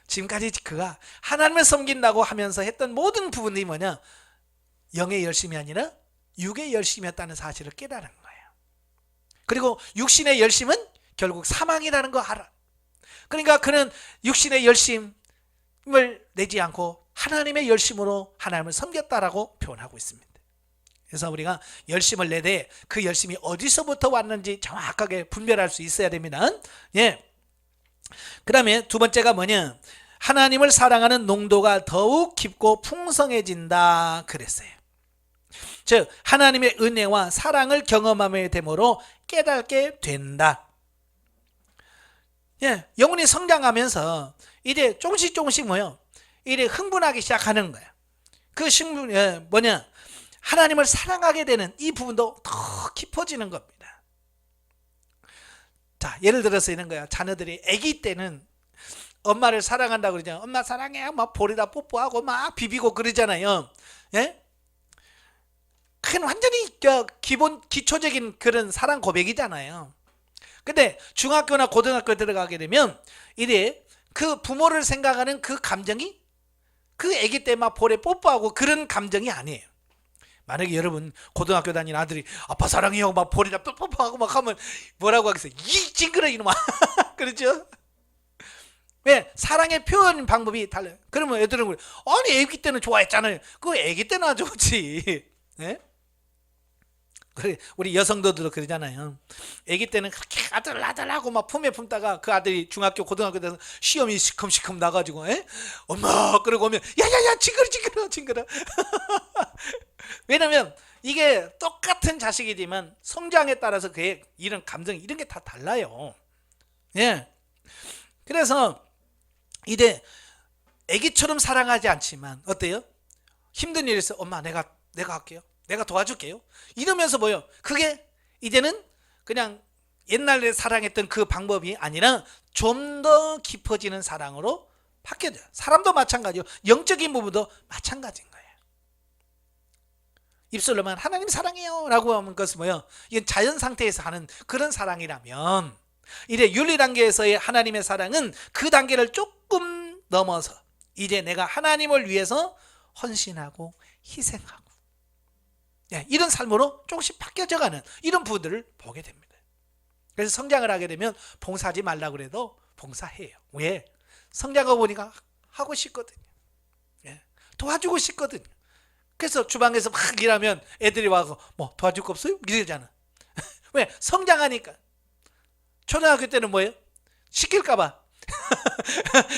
지금까지 그가 하나님을 섬긴다고 하면서 했던 모든 부분이 뭐냐? 영의 열심이 아니라 육의 열심이었다는 사실을 깨달은 거예요. 그리고 육신의 열심은 결국 사망이라는 거 알아. 그러니까 그는 육신의 열심을 내지 않고 하나님의 열심으로 하나님을 섬겼다라고 표현하고 있습니다. 그래서 우리가 열심을 내되 그 열심이 어디서부터 왔는지 정확하게 분별할 수 있어야 됩니다. 예. 그 다음에 두 번째가 뭐냐? 하나님을 사랑하는 농도가 더욱 깊고 풍성해진다 그랬어요. 즉 하나님의 은혜와 사랑을 경험함에 되므로 깨닫게 된다. 예, 영혼이 성장하면서 이제 조금씩 뭐요? 이제 흥분하기 시작하는 거예요. 그 흥분이 뭐냐? 하나님을 사랑하게 되는 이 부분도 더 깊어지는 겁니다. 자, 예를 들어서 이런 거야. 자녀들이 아기 때는 엄마를 사랑한다고 그러잖아요. 엄마 사랑해. 막 볼에다 뽀뽀하고 막 비비고 그러잖아요. 예? 그건 완전히 기초적인 그런 사랑 고백이잖아요. 근데 중학교나 고등학교 들어가게 되면 이제 그 부모를 생각하는 그 감정이 그 아기 때 막 볼에 뽀뽀하고 그런 감정이 아니에요. 만약에 여러분 고등학교 다니는 아들이 아빠 사랑해요 막 볼에다 뽀뽀하고 막 하면 뭐라고 하겠어요? 이 징그러 이놈아. 그렇죠? 왜? 사랑의 표현 방법이 달라요. 그러면 애들은 그래. 아니 애기 때는 좋아했잖아요. 그거 애기 때는 안 좋지. 네? 그래, 우리 여성들도 그러잖아요. 애기 때는 그렇게 아들아들하고 막 품에 품다가 그 아들이 중학교 고등학교 돼서 시험이 시큼시큼 나가지고 엄마 그러고 오면 야야야 징그러 왜냐면 이게 똑같은 자식이지만 성장에 따라서 그의 이런 감정 이런 게 다 달라요. 예. 그래서 이제 애기처럼 사랑하지 않지만 어때요? 힘든 일이 있어. 엄마 내가 할게요. 내가 도와줄게요. 이러면서 뭐요? 그게 이제는 그냥 옛날에 사랑했던 그 방법이 아니라 좀 더 깊어지는 사랑으로 바뀌어져요. 사람도 마찬가지요. 영적인 부분도 마찬가지인 거예요. 입술로만 하나님 사랑해요 라고 하는 것은 뭐예요? 이건 자연 상태에서 하는 그런 사랑이라면 이제 윤리 단계에서의 하나님의 사랑은 그 단계를 조금 넘어서 이제 내가 하나님을 위해서 헌신하고 희생하고 이런 삶으로 조금씩 바뀌어져가는 이런 부분들을 보게 됩니다. 그래서 성장을 하게 되면 봉사하지 말라고 그래도 봉사해요. 왜? 성장하고 보니까 하고 싶거든요. 도와주고 싶거든요. 그래서 주방에서 막 일하면 애들이 와서 뭐 도와줄 거 없어요? 이러잖아. 왜? 성장하니까. 초등학교 때는 뭐예요? 시킬까봐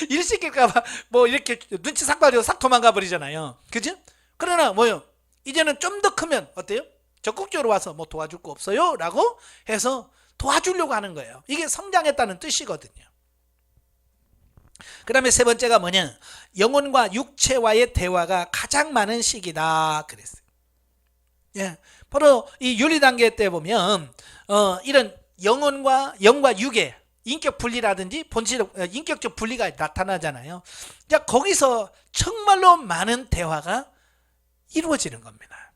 일 시킬까봐 뭐 이렇게 눈치 싹 봐도 싹 도망가 버리잖아요. 그죠? 그러나 뭐예요? 이제는 좀 더 크면 어때요? 적극적으로 와서 뭐 도와줄 거 없어요? 라고 해서 도와주려고 하는 거예요. 이게 성장했다는 뜻이거든요. 그 다음에 세 번째가 뭐냐? 영혼과 육체와의 대화가 가장 많은 시기다 그랬어요. 예, 바로 이 윤리 단계 때 보면 이런 영과 육의 인격 분리라든지 본질적 인격적 분리가 나타나잖아요. 자, 거기서 정말로 많은 대화가 이루어지는 겁니다.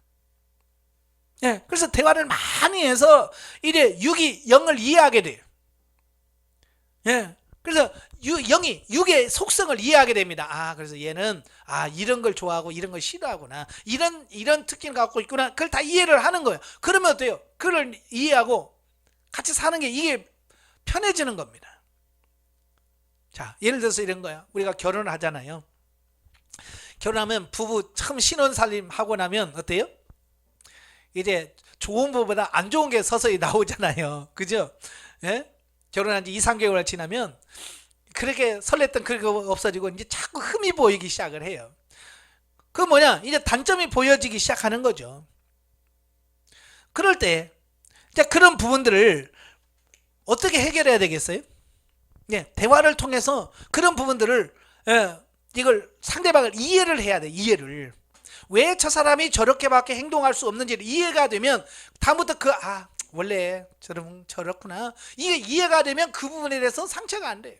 예, 그래서 대화를 많이 해서 이제 6이 0을 이해하게 돼요. 예, 그래서 0이 6의 속성을 이해하게 됩니다. 아, 그래서 얘는 이런 걸 좋아하고 이런 걸 싫어하구나. 이런 특징을 갖고 있구나. 그걸 다 이해를 하는 거예요. 그러면 어때요? 그걸 이해하고 같이 사는 게 이게 편해지는 겁니다. 자, 예를 들어서 이런 거야. 우리가 결혼을 하잖아요. 결혼하면 부부 처음 신혼살림 하고 나면 어때요? 이제 좋은 부부보다 안 좋은 게 서서히 나오잖아요. 그죠? 예? 결혼한 지 2, 3개월 지나면 그렇게 설렜던 그거 없어지고 이제 자꾸 흠이 보이기 시작을 해요. 그 뭐냐? 이제 단점이 보여지기 시작하는 거죠. 그럴 때 그런 부분들을 어떻게 해결해야 되겠어요? 예, 대화를 통해서 그런 부분들을 이걸 상대방을 이해를 해야 돼. 이해를. 왜 저 사람이 저렇게밖에 행동할 수 없는지를 이해가 되면 다음부터 원래 저렇구나. 이게 이해가 되면 그 부분에 대해서 상처가 안 돼요.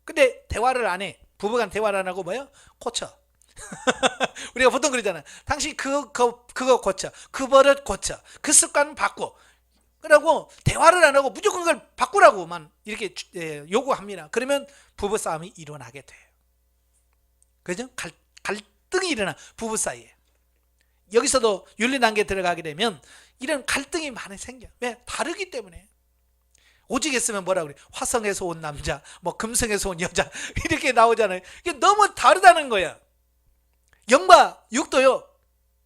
근데 대화를 안 해. 부부간 대화를 안 하고 뭐예요? 고쳐. 우리가 보통 그러잖아요. 당신 그거 고쳐. 그 버릇 고쳐. 그 습관 바꿔. 그러고 대화를 안 하고 무조건 그걸 바꾸라고만 이렇게 요구합니다. 그러면 부부싸움이 일어나게 돼요. 그죠? 갈등이 일어나, 부부 사이에. 여기서도 윤리단계 들어가게 되면 이런 갈등이 많이 생겨. 왜? 다르기 때문에. 오직 했으면 뭐라 그래? 화성에서 온 남자, 뭐 금성에서 온 여자 이렇게 나오잖아요. 이게 너무 다르다는 거야. 0과 6도요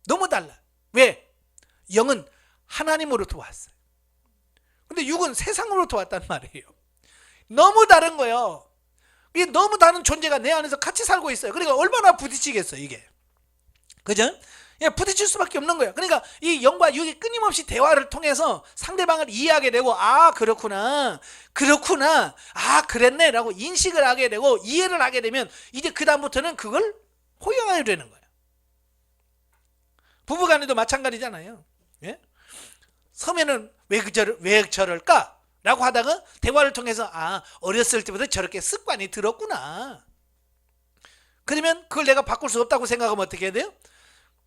너무 달라. 왜? 0은 하나님으로부터 왔어요. 근데 6은 세상으로부터 왔단 말이에요. 너무 다른 거예요. 이게 너무 다른 존재가 내 안에서 같이 살고 있어요. 그러니까 얼마나 부딪히겠어요, 이게. 그죠? 예, 부딪힐 수밖에 없는 거예요. 그러니까 이 0과 6이 끊임없이 대화를 통해서 상대방을 이해하게 되고, 그렇구나, 그랬네 라고 인식을 하게 되고 이해를 하게 되면 이제 그 다음부터는 그걸 호영하게 되는 거예요. 부부간에도 마찬가지잖아요. 예? 처음에는 왜 저럴까? 라고 하다가 대화를 통해서 어렸을 때부터 저렇게 습관이 들었구나. 그러면 그걸 내가 바꿀 수 없다고 생각하면 어떻게 해야 돼요?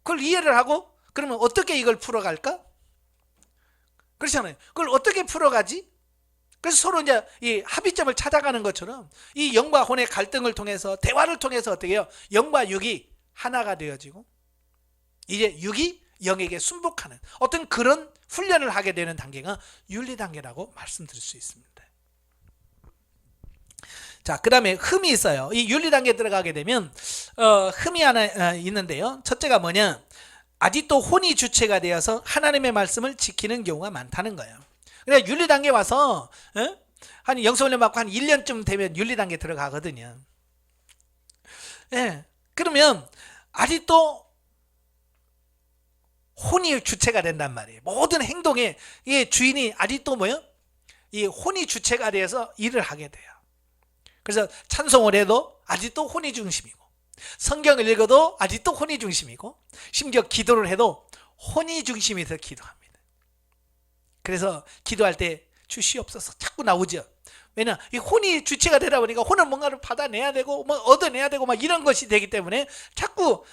그걸 이해를 하고 그러면 어떻게 이걸 풀어갈까? 그렇잖아요. 그걸 어떻게 풀어가지? 그래서 서로 이제 이 합의점을 찾아가는 것처럼 이 영과 혼의 갈등을 통해서 대화를 통해서 어떻게 해요? 영과 육이 하나가 되어지고 이제 육이 영에게 순복하는 어떤 그런 훈련을 하게 되는 단계가 윤리 단계라고 말씀드릴 수 있습니다. 자, 그 다음에 흠이 있어요. 이 윤리 단계에 들어가게 되면 흠이 하나 있는데요. 첫째가 뭐냐? 아직도 혼이 주체가 되어서 하나님의 말씀을 지키는 경우가 많다는 거예요. 그래서 윤리 단계 와서 한 영성훈련 받고 한 1년쯤 되면 윤리 단계 들어가거든요. 예, 그러면 아직도 혼이 주체가 된단 말이에요. 모든 행동에 이 주인이 아직도 뭐요? 이 혼이 주체가 되어서 일을 하게 돼요. 그래서 찬송을 해도 아직도 혼이 중심이고, 성경을 읽어도 아직도 혼이 중심이고, 심지어 기도를 해도 혼이 중심이 더 기도합니다. 그래서 기도할 때 주시옵소서 자꾸 나오죠. 왜냐, 이 혼이 주체가 되다 보니까 혼은 뭔가를 받아내야 되고 뭐 얻어내야 되고 막 이런 것이 되기 때문에 자꾸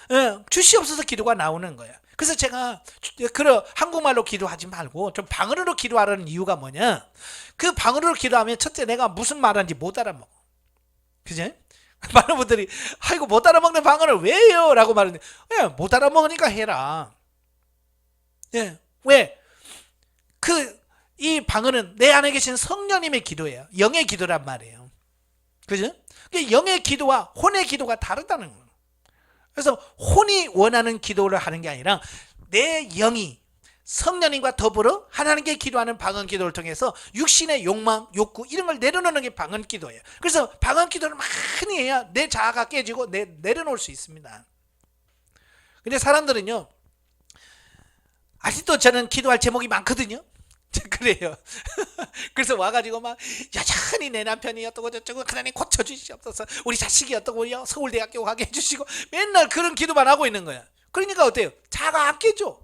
주시옵소서 기도가 나오는 거예요. 그래서 제가 한국말로 기도하지 말고 좀 방언으로 기도하라는 이유가 뭐냐? 그 방언으로 기도하면 첫째 내가 무슨 말하는지 못 알아먹어. 그죠? 많은 분들이 아이고 못 알아먹는 방언을 왜 해요? 라고 말하는데 못 알아먹으니까 해라. 예, 왜? 이 방언은 내 안에 계신 성령님의 기도예요. 영의 기도란 말이에요. 그죠? 영의 기도와 혼의 기도가 다르다는 거예요. 그래서 혼이 원하는 기도를 하는 게 아니라 내 영이 성령님과 더불어 하나님께 기도하는 방언 기도를 통해서 육신의 욕망, 욕구 이런 걸 내려놓는 게 방언 기도예요. 그래서 방언 기도를 많이 해야 내 자아가 깨지고 내려놓을 수 있습니다. 근데 사람들은요, 아직도 저는 기도할 제목이 많거든요. 그래요. 그래서 와가지고 막 여전히 내 남편이 어떠고 저쩌고 하나님 고쳐주시옵소서, 우리 자식이 어떠고 서울대학교 가게 해주시고 맨날 그런 기도만 하고 있는 거야. 그러니까 어때요? 자아가 안 깨져.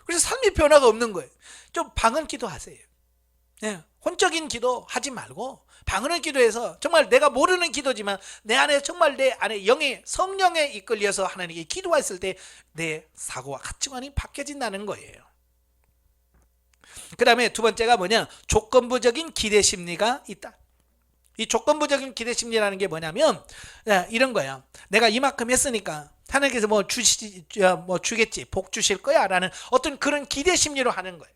그래서 삶의 변화가 없는 거예요. 좀 방언 기도하세요. 예, 혼적인 기도 하지 말고 방언의 기도에서 정말 내가 모르는 기도지만 내 안에 정말 내 안에 영의 성령에 이끌려서 하나님께 기도했을 때 내 사고와 가치관이 바뀌어진다는 거예요. 그 다음에 두 번째가 뭐냐? 조건부적인 기대 심리가 있다. 이 조건부적인 기대 심리라는 게 뭐냐면 이런 거야. 내가 이만큼 했으니까 하나님께서 뭐 주겠지, 복 주실 거야 라는 어떤 그런 기대 심리로 하는 거예요.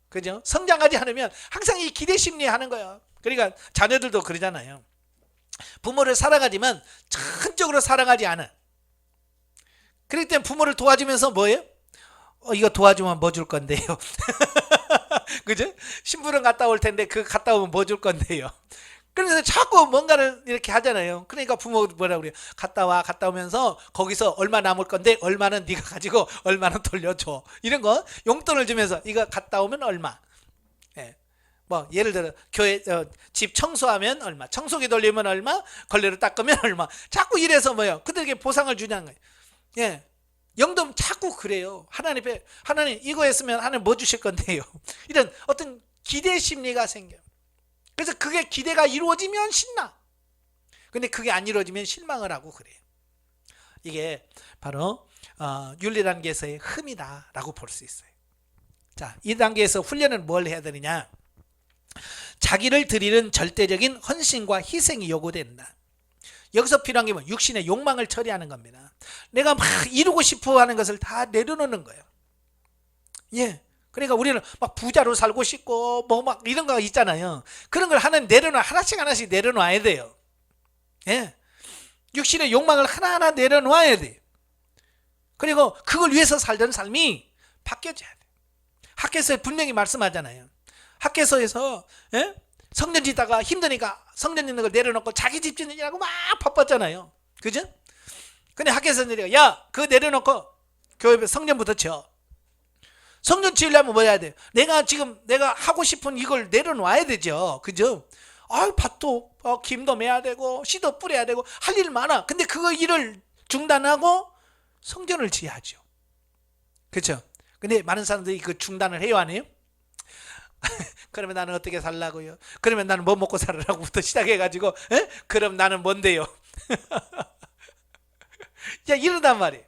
그죠? 성장하지 않으면 항상 이 기대 심리 하는 거예요. 그러니까 자녀들도 그러잖아요. 부모를 사랑하지만 전적으로 사랑하지 않아. 그렇기 때문에 부모를 도와주면서 뭐예요? 이거 도와주면 뭐 줄 건데요? 그죠? 심부름 갔다 올 텐데 그거 갔다 오면 뭐 줄 건데요? 그래서 자꾸 뭔가를 이렇게 하잖아요. 그러니까 부모 뭐라 그래요? 갔다 오면서 거기서 얼마 남을 건데 얼마는 네가 가지고 얼마는 돌려줘. 이런 거 용돈을 주면서 이거 갔다 오면 얼마. 예. 뭐 예를 들어 교회 집 청소하면 얼마, 청소기 돌리면 얼마, 걸레로 닦으면 얼마. 자꾸 이래서 뭐요? 그들에게 보상을 주냐는 거예요. 예. 영도 자꾸 그래요. 하나님 이거 했으면 하나님 뭐 주실 건데요. 이런 어떤 기대 심리가 생겨요. 그래서 그게 기대가 이루어지면 신나. 근데 그게 안 이루어지면 실망을 하고 그래요. 이게 바로 윤리단계에서의 흠이다라고 볼 수 있어요. 자, 이 단계에서 훈련은 뭘 해야 되느냐? 자기를 드리는 절대적인 헌신과 희생이 요구된다. 여기서 필요한 게 뭐? 육신의 욕망을 처리하는 겁니다. 내가 막 이루고 싶어 하는 것을 다 내려놓는 거예요. 예. 그러니까 우리는 막 부자로 살고 싶고 뭐 막 이런 거 있잖아요. 그런 걸 하나씩 내려놔야 돼요. 예. 육신의 욕망을 하나하나 내려놓아야 돼. 그리고 그걸 위해서 살던 삶이 바뀌어져야 돼. 학교에서 분명히 말씀하잖아요. 학교에서 예? 성전 짓다가 힘드니까 성전 짓는 걸 내려놓고 자기 집 짓느냐고 막 바빴잖아요. 그죠? 근데 학교에서 내려가 야 그거 내려놓고 교회 성전부터 지어. 성전 지으려면 뭐 해야 돼? 내가 하고 싶은 이걸 내려놔야 되죠. 그죠? 밭도 김도 매야 되고 씨도 뿌려야 되고 할 일 많아. 근데 그거 일을 중단하고 성전을 지어야죠. 그렇죠? 근데 많은 사람들이 그 중단을 해요, 안 해요? 그러면 나는 어떻게 살라고요? 그러면 나는 뭐 먹고 살으라고부터 시작해가지고 그럼 나는 뭔데요? 야 이러단 말이에요.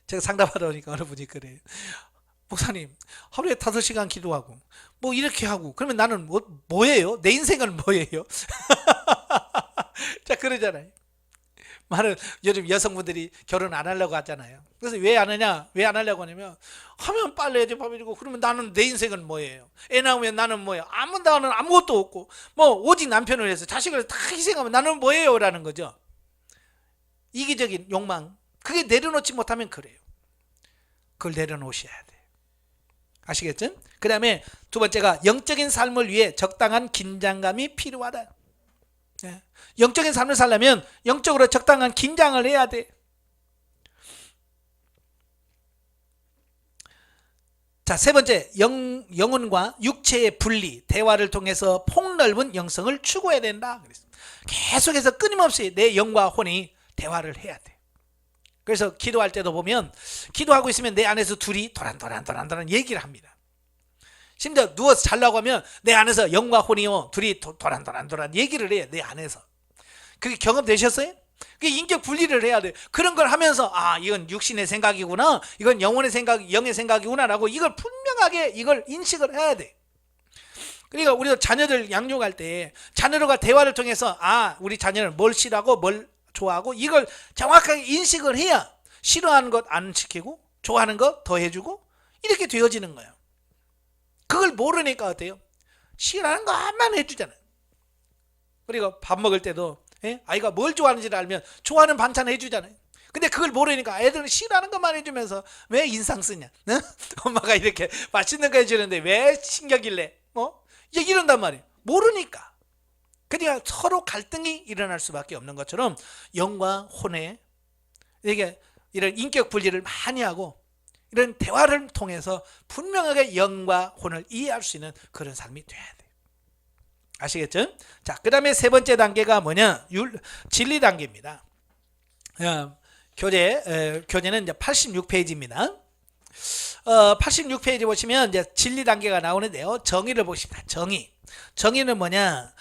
제가 상담하다 보니까 어느 분이 그래요. 목사님 하루에 5시간 기도하고 뭐 이렇게 하고 그러면 나는 뭐예요? 내 인생은 뭐예요? 자 그러잖아요. 많은 요즘 여성분들이 결혼 안 하려고 하잖아요. 그래서 왜 안 하냐? 왜 안 하려고 하냐면 하면 빨래해야지 밥 해주고 그러면 나는 내 인생은 뭐예요? 애 낳으면 나는 뭐예요? 나는 아무것도 없고 뭐 오직 남편을 위해서 자식을 다 희생하면 나는 뭐예요? 라는 거죠. 이기적인 욕망 그게 내려놓지 못하면 그래요. 그걸 내려놓으셔야 돼요. 아시겠죠? 그 다음에 두 번째가 영적인 삶을 위해 적당한 긴장감이 필요하다. 예. 영적인 삶을 살려면 영적으로 적당한 긴장을 해야 돼. 자, 세 번째, 영혼과 육체의 분리, 대화를 통해서 폭넓은 영성을 추구해야 된다. 계속해서 끊임없이 내 영과 혼이 대화를 해야 돼. 그래서 기도할 때도 보면 기도하고 있으면 내 안에서 둘이 도란도란 얘기를 합니다. 심지어 누워서 자려고 하면 내 안에서 영과 혼이요 둘이 도란도란 얘기를 해요. 내 안에서. 그게 경험되셨어요? 그게 인격 분리를 해야 돼. 그런 걸 하면서 이건 육신의 생각이구나, 이건 영혼의 생각, 영의 생각이구나라고 이걸 분명하게 이걸 인식을 해야 돼. 그러니까 우리도 자녀들 양육할 때 자녀들과 대화를 통해서 우리 자녀는 뭘 싫어하고 뭘 좋아하고 이걸 정확하게 인식을 해야 싫어하는 것 안 시키고 좋아하는 것 더 해주고 이렇게 되어지는 거예요. 그걸 모르니까 어때요? 싫어하는 것만 해주잖아요. 그리고 밥 먹을 때도 아이가 뭘 좋아하는지를 알면 좋아하는 반찬 해주잖아요. 근데 그걸 모르니까 애들은 싫어하는 것만 해주면서 왜 인상 쓰냐? 엄마가 이렇게 맛있는 거 해주는데 왜 신경질내? 이런단 말이에요. 모르니까. 그러니까 서로 갈등이 일어날 수밖에 없는 것처럼 영과 혼의 이런 인격 분리를 많이 하고 이런 대화를 통해서 분명하게 영과 혼을 이해할 수 있는 그런 삶이 돼야 돼요. 아시겠죠? 자, 그 다음에 세 단계가 뭐냐? 진리 단계입니다. 교재는 이제 86페이지입니다. 86페이지 보시면 이제 진리 단계가 나오는데요. 정의를 보십니다. 정의는 뭐냐?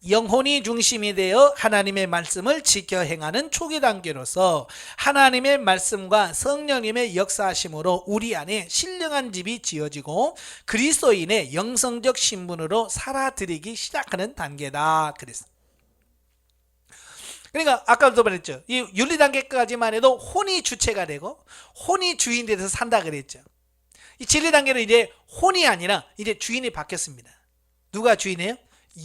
영혼이 중심이 되어 하나님의 말씀을 지켜 행하는 초기 단계로서 하나님의 말씀과 성령님의 역사하심으로 우리 안에 신령한 집이 지어지고 그리스도인의 영성적 신분으로 살아들이기 시작하는 단계다. 그랬어. 그러니까 아까도 말했죠. 이 윤리 단계까지만 해도 혼이 주체가 되고 혼이 주인이 돼서 산다 그랬죠. 이 진리 단계는 이제 혼이 아니라 이제 주인이 바뀌었습니다. 누가 주인이에요?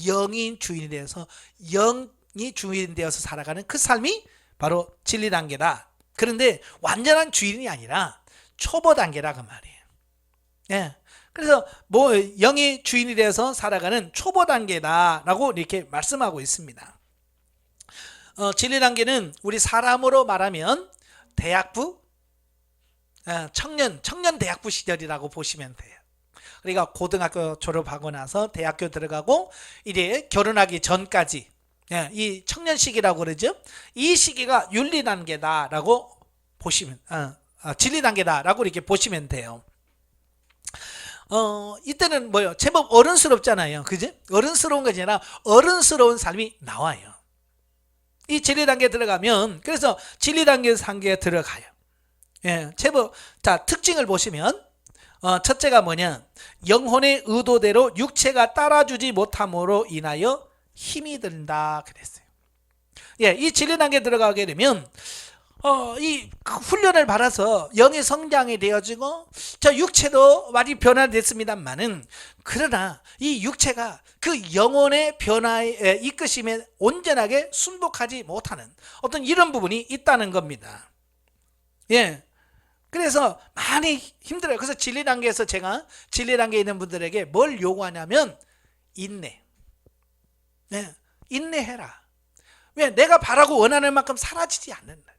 영이 주인이 되어서 영이 주인이 되어서 살아가는 그 삶이 바로 진리 단계다. 그런데 완전한 주인이 아니라 초보 단계라 그 말이에요. 예. 그래서 뭐 영이 주인이 되어서 살아가는 초보 단계다라고 이렇게 말씀하고 있습니다. 진리 단계는 우리 사람으로 말하면 대학부, 청년 대학부 시절이라고 보시면 돼요. 그러니까 고등학교 졸업하고 나서 대학교 들어가고 이제 결혼하기 전까지 이 청년 시기라고 그러죠. 이 시기가 윤리 단계다라고 보시면 진리 단계다라고 이렇게 보시면 돼요. 이때는 뭐요? 제법 어른스럽잖아요. 그지? 어른스러운 것이 아니라 어른스러운 삶이 나와요. 이 진리 단계에 들어가면 그래서 진리 단계에 들어가요. 예, 제법 자 특징을 보시면 첫째가 뭐냐? 영혼의 의도대로 육체가 따라주지 못함으로 인하여 힘이 든다 그랬어요. 예, 이 진리 단계에 들어가게 되면 이 훈련을 받아서 영의 성장이 되어지고 저 육체도 많이 변화됐습니다만은 그러나 이 육체가 그 영혼의 변화에 이끄심에 온전하게 순복하지 못하는 어떤 이런 부분이 있다는 겁니다. 예. 그래서 많이 힘들어요. 그래서 진리 단계에서 제가 진리 단계에 있는 분들에게 뭘 요구하냐면 인내. 네, 인내해라. 왜? 내가 바라고 원하는 만큼 사라지지 않는다.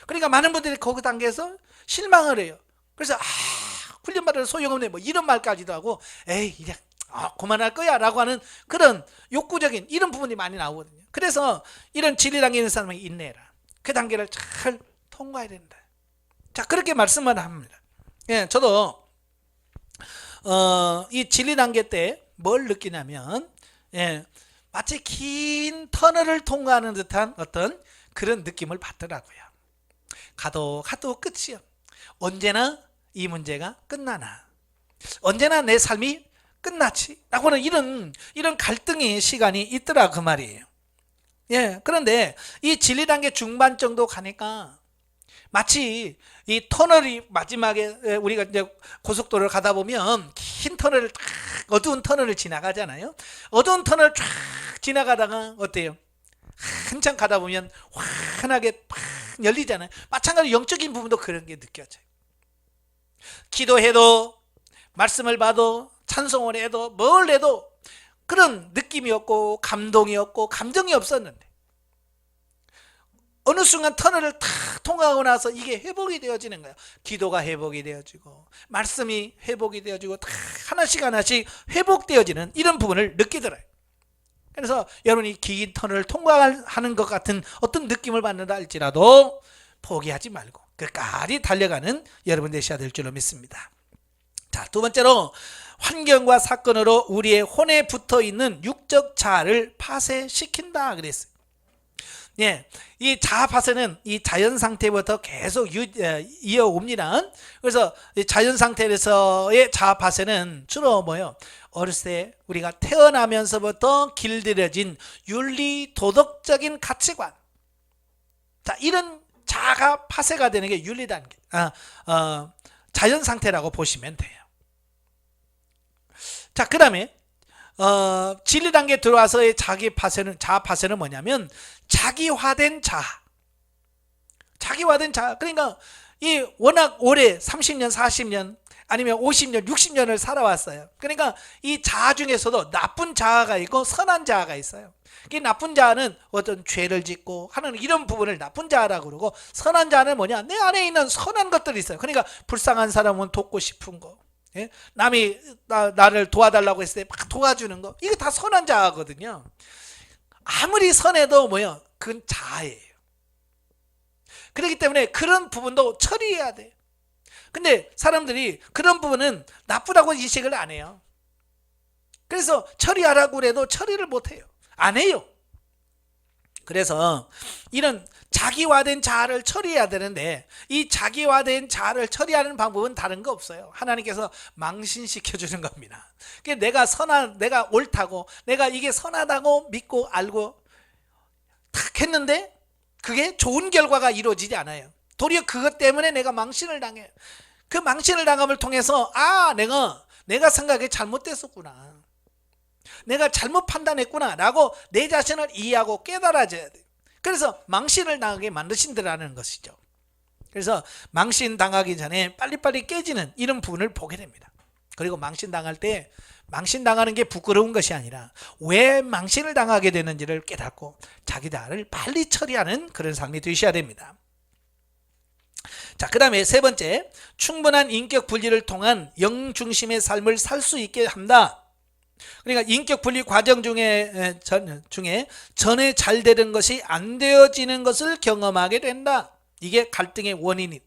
그러니까 많은 분들이 그 단계에서 실망을 해요. 그래서 훈련받아도 소용없네 뭐 이런 말까지도 하고 에이 이제 그만할 거야 라고 하는 그런 욕구적인 이런 부분이 많이 나오거든요. 그래서 이런 진리 단계에 있는 사람은 인내해라. 그 단계를 잘 통과해야 된다. 자, 그렇게 말씀을 합니다. 예, 저도 이 진리 단계 때 뭘 느끼냐면 예, 마치 긴 터널을 통과하는 듯한 어떤 그런 느낌을 받더라고요. 가도 끝이요. 언제나 이 문제가 끝나나? 언제나 내 삶이 끝나지? 라고 하는 이런 갈등의 시간이 있더라 그 말이에요. 예, 그런데 이 진리 단계 중반 정도 가니까 마치 이 터널이 마지막에 우리가 이제 고속도로를 가다 보면 긴 터널을 어두운 터널을 지나가잖아요. 어두운 터널 쫙 지나가다가 어때요? 한참 가다 보면 환하게 팍 열리잖아요. 마찬가지로 영적인 부분도 그런 게 느껴져요. 기도해도 말씀을 봐도 찬송을 해도 뭘 해도 그런 느낌이 없고 감동이 없고 감정이 없었는데 어느 순간 터널을 탁 통과하고 나서 이게 회복이 되어지는 거예요. 기도가 회복이 되어지고 말씀이 회복이 되어지고 다 하나씩 회복되어지는 이런 부분을 느끼더라고요. 그래서 여러분이 긴 터널을 통과하는 것 같은 어떤 느낌을 받는다 할지라도 포기하지 말고 끝까지 달려가는 여러분 되셔야 될 줄로 믿습니다. 자, 두 번째로 환경과 사건으로 우리의 혼에 붙어있는 육적 자아를 파쇄시킨다 그랬어요. 예, 이 자아 파쇄는 이 자연 상태부터 계속 이어옵니다. 그래서 이 자연 상태에서의 자아 파쇄는 주로 뭐요? 어렸을 때 우리가 태어나면서부터 길들여진 윤리 도덕적인 가치관. 자, 이런 자아가 파쇄가 되는 게 윤리 단계, 자연 상태라고 보시면 돼요. 자, 그 다음에 진리 단계에 들어와서의 자아 파쇄는 뭐냐면 자기화된 자아. 그러니까 이 워낙 오래 30년, 40년 아니면 50년, 60년을 살아왔어요. 그러니까 이 자아 중에서도 나쁜 자아가 있고 선한 자아가 있어요. 이 나쁜 자아는 어떤 죄를 짓고 하는 이런 부분을 나쁜 자아라고 그러고 선한 자아는 뭐냐? 내 안에 있는 선한 것들이 있어요. 그러니까 불쌍한 사람은 돕고 싶은 거. 예? 남이 나를 도와달라고 했을 때 막 도와주는 거, 이게 다 선한 자아거든요. 아무리 선해도 뭐요? 그건 자아예요. 그렇기 때문에 그런 부분도 처리해야 돼. 근데 사람들이 그런 부분은 나쁘다고 인식을 안 해요. 그래서 처리하라고 그래도 처리를 못 해요. 안 해요. 그래서 이런 자기화된 자아를 처리해야 되는데, 이 자기화된 자아를 처리하는 방법은 다른 거 없어요. 하나님께서 망신시켜 주는 겁니다. 내가 내가 옳다고, 내가 이게 선하다고 믿고 알고 탁 했는데 그게 좋은 결과가 이루어지지 않아요. 도리어 그것 때문에 내가 망신을 당해요. 그 망신을 당함을 통해서 내가 생각이 잘못됐었구나, 내가 잘못 판단했구나 라고 내 자신을 이해하고 깨달아져야 돼요. 그래서 망신을 당하게 만드신다는 것이죠. 그래서 망신 당하기 전에 빨리빨리 깨지는 이런 부분을 보게 됩니다. 그리고 망신 당할 때 망신 당하는 게 부끄러운 것이 아니라 왜 망신을 당하게 되는지를 깨닫고 자기 자아를 빨리 처리하는 그런 삶이 되셔야 됩니다. 자, 그 다음에 세 번째, 충분한 인격 분리를 통한 영중심의 삶을 살 수 있게 한다. 그러니까 인격 분리 과정 중에 전에 잘 되는 것이 안 되어지는 것을 경험하게 된다. 이게 갈등의 원인이.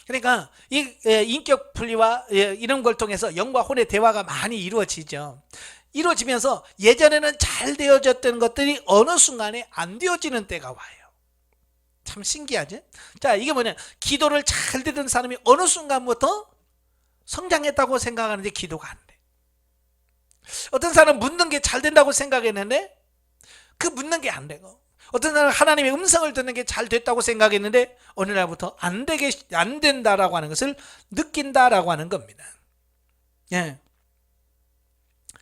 그러니까 이 인격 분리와 이런 걸 통해서 영과 혼의 대화가 많이 이루어지죠. 이루어지면서 예전에는 잘 되어졌던 것들이 어느 순간에 안 되어지는 때가 와요. 참 신기하죠? 자, 이게 뭐냐, 기도를 잘 되던 사람이 어느 순간부터 성장했다고 생각하는데 기도가 안 돼. 어떤 사람은 묻는 게 잘 된다고 생각했는데 그 묻는 게 안 되고, 어떤 사람은 하나님의 음성을 듣는 게 잘 됐다고 생각했는데 어느 날부터 안 된다라고 하는 것을 느낀다라고 하는 겁니다. 예.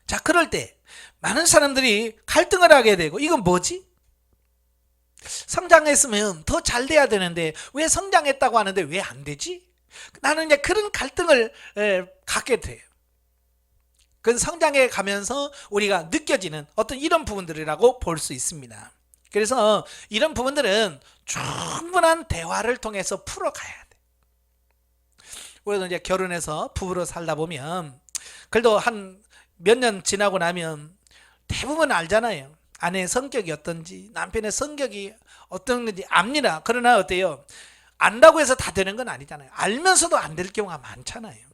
자, 그럴 때 많은 사람들이 갈등을 하게 되고, 이건 뭐지? 성장했으면 더 잘 돼야 되는데 왜 성장했다고 하는데 왜 안 되지? 나는 이제 그런 갈등을 갖게 돼요. 그래서 성장해 가면서 우리가 느껴지는 어떤 이런 부분들이라고 볼 수 있습니다. 그래서 이런 부분들은 충분한 대화를 통해서 풀어가야 돼. 우리도 이제 결혼해서 부부로 살다 보면 그래도 한 몇 년 지나고 나면 대부분 알잖아요. 아내의 성격이 어떤지, 남편의 성격이 어떤지 압니다. 그러나 어때요? 안다고 해서 다 되는 건 아니잖아요. 알면서도 안 될 경우가 많잖아요.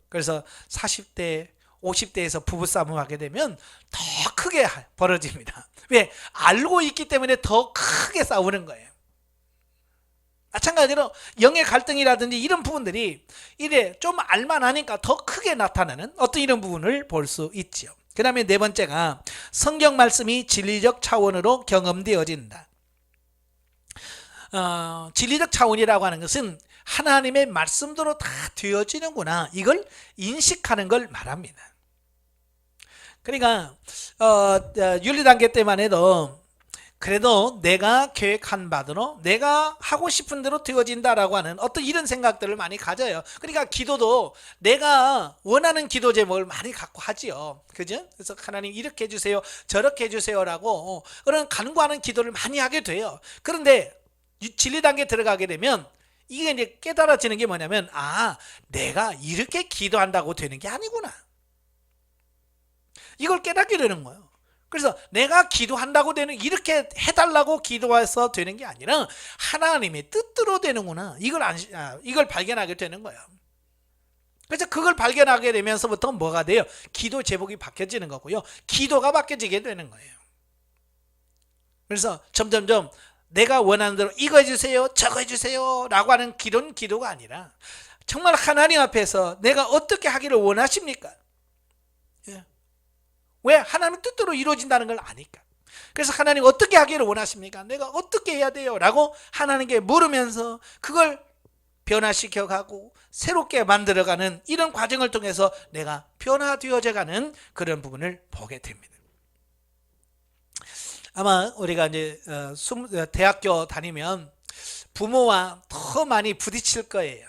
그래서 40대, 50대에서 부부싸움을 하게 되면 더 크게 벌어집니다. 왜? 알고 있기 때문에 더 크게 싸우는 거예요. 마찬가지로 영의 갈등이라든지 이런 부분들이 이래 좀 알만하니까 더 크게 나타나는 어떤 이런 부분을 볼 수 있죠. 그 다음에 네 번째가 성경 말씀이 진리적 차원으로 경험되어진다. 진리적 차원이라고 하는 것은 하나님의 말씀대로 다 되어지는구나, 이걸 인식하는 걸 말합니다. 그러니까 윤리단계 때만 해도 그래도 내가 계획한 바대로 내가 하고 싶은 대로 되어진다라고 하는 어떤 이런 생각들을 많이 가져요. 그러니까 기도도 내가 원하는 기도 제목을 많이 갖고 하지요. 그죠? 그래서 하나님 이렇게 해주세요, 저렇게 해주세요라고 그런 간구하는 기도를 많이 하게 돼요. 그런데 진리 단계에 들어가게 되면 이게 이제 깨달아지는 게 뭐냐면, 내가 이렇게 기도한다고 되는 게 아니구나, 이걸 깨닫게 되는 거예요. 그래서 내가 기도한다고 되는, 이렇게 해달라고 기도해서 되는 게 아니라 하나님의 뜻대로 되는구나, 이걸 발견하게 되는 거예요. 그래서 그걸 발견하게 되면서부터 뭐가 돼요? 기도 제목이 바뀌어지는 거고요, 기도가 바뀌어지게 되는 거예요. 그래서 점점점 내가 원하는 대로 이거 해주세요, 저거 해주세요 라고 하는 기도가 아니라 정말 하나님 앞에서 내가 어떻게 하기를 원하십니까? 왜? 하나님의 뜻대로 이루어진다는 걸 아니까. 그래서 하나님 어떻게 하기를 원하십니까? 내가 어떻게 해야 돼요? 라고 하나님께 물으면서 그걸 변화시켜가고 새롭게 만들어가는 이런 과정을 통해서 내가 변화되어져가는 그런 부분을 보게 됩니다. 아마 우리가 이제 대학교 다니면 부모와 더 많이 부딪힐 거예요.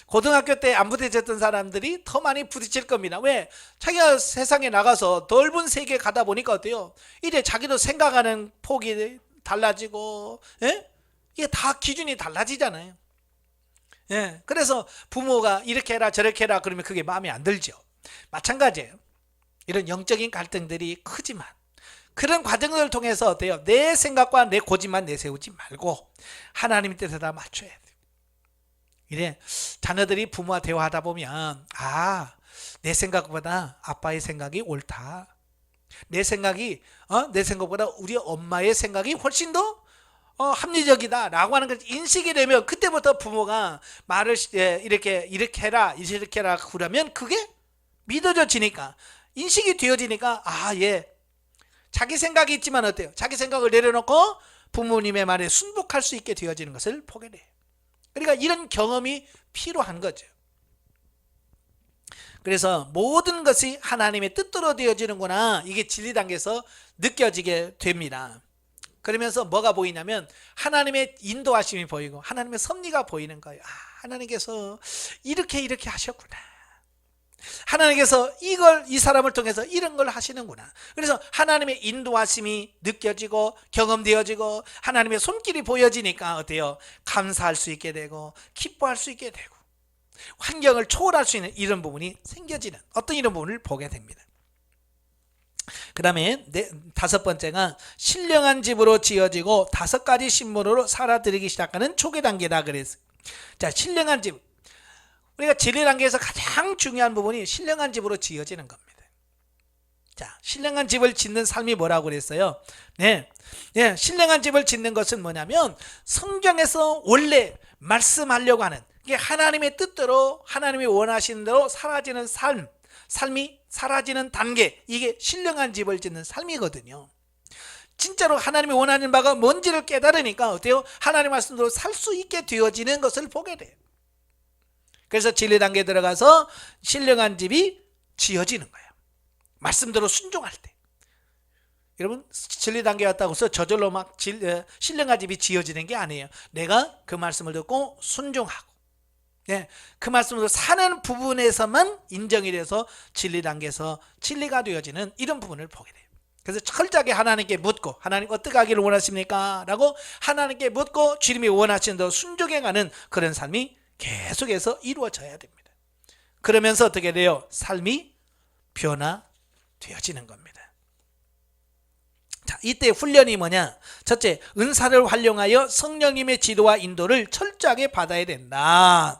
고등학교 때 안 부딪혔던 사람들이 더 많이 부딪힐 겁니다. 왜? 자기가 세상에 나가서 넓은 세계에 가다 보니까 어때요? 이제 자기도 생각하는 폭이 달라지고, 이게 다 기준이 달라지잖아요. 그래서 부모가 이렇게 해라 저렇게 해라 그러면 그게 마음에 안 들죠. 마찬가지예요. 이런 영적인 갈등들이 크지만 그런 과정을 통해서 어때요? 내 생각과 내 고집만 내세우지 말고 하나님의 뜻에다 맞춰야 돼요. 이래 자녀들이 부모와 대화하다 보면 내 생각보다 아빠의 생각이 옳다. 내 생각보다 우리 엄마의 생각이 훨씬 더 합리적이다 라고 하는 걸 인식이 되면 그때부터 부모가 말을 이렇게 해라 그러면 그게 믿어져지니까 인식이 되어지니까 자기 생각이 있지만 어때요? 자기 생각을 내려놓고 부모님의 말에 순복할 수 있게 되어지는 것을 보게 돼요. 그러니까 이런 경험이 필요한 거죠. 그래서 모든 것이 하나님의 뜻대로 되어지는구나, 이게 진리 단계에서 느껴지게 됩니다. 그러면서 뭐가 보이냐면 하나님의 인도하심이 보이고 하나님의 섭리가 보이는 거예요. 하나님께서 이렇게 하셨구나. 하나님께서 이 사람을 통해서 이런 걸 하시는구나. 그래서 하나님의 인도하심이 느껴지고 경험되어지고 하나님의 손길이 보여지니까 어때요? 감사할 수 있게 되고 기뻐할 수 있게 되고 환경을 초월할 수 있는 이런 부분이 생겨지는 어떤 이런 부분을 보게 됩니다. 그 다음에 다섯 번째가 신령한 집으로 지어지고 5가지 신분으로 살아들이기 시작하는 초기 단계다 그랬어요. 자, 신령한 집, 우리가 진리 단계에서 가장 중요한 부분이 신령한 집으로 지어지는 겁니다. 자, 신령한 집을 짓는 삶이 뭐라고 그랬어요? 신령한 집을 짓는 것은 뭐냐면 성경에서 원래 말씀하려고 하는, 이게 하나님의 뜻대로 하나님이 원하시는 대로 사라지는 삶이 사라지는 단계, 이게 신령한 집을 짓는 삶이거든요. 진짜로 하나님이 원하는 바가 뭔지를 깨달으니까 어때요? 하나님 말씀대로 살 수 있게 되어지는 것을 보게 돼요. 그래서 진리 단계에 들어가서 신령한 집이 지어지는 거예요. 말씀대로 순종할 때. 여러분, 진리 단계 왔다고 해서 저절로 막 신령한 집이 지어지는 게 아니에요. 내가 그 말씀을 듣고 순종하고 그 말씀으로 사는 부분에서만 인정이 돼서 진리 단계에서 진리가 되어지는 이런 부분을 보게 돼요. 그래서 철저하게 하나님께 묻고, 하나님 어떻게 하기를 원하십니까? 라고 하나님께 묻고 주님이 원하시는 대로 순종해가는 그런 삶이 계속해서 이루어져야 됩니다. 그러면서 어떻게 돼요? 삶이 변화되어지는 겁니다. 자, 이때 훈련이 뭐냐? 첫째, 은사를 활용하여 성령님의 지도와 인도를 철저하게 받아야 된다.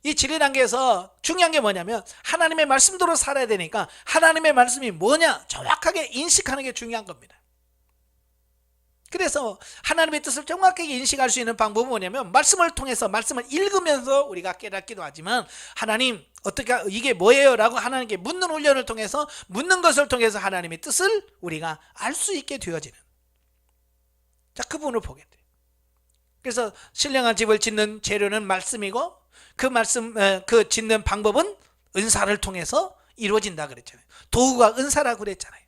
이 진리 단계에서 중요한 게 뭐냐면 하나님의 말씀대로 살아야 되니까 하나님의 말씀이 뭐냐 정확하게 인식하는 게 중요한 겁니다. 그래서 하나님의 뜻을 정확하게 인식할 수 있는 방법은 뭐냐면 말씀을 통해서, 말씀을 읽으면서 우리가 깨닫기도 하지만 하나님 어떻게 이게 뭐예요? 라고 하나님께 묻는 훈련을 통해서, 묻는 것을 통해서 하나님의 뜻을 우리가 알 수 있게 되어지는, 자, 그 부분을 보게 돼요. 그래서 신령한 집을 짓는 재료는 말씀이고 그 짓는 방법은 은사를 통해서 이루어진다 그랬잖아요. 도구가 은사라고 그랬잖아요.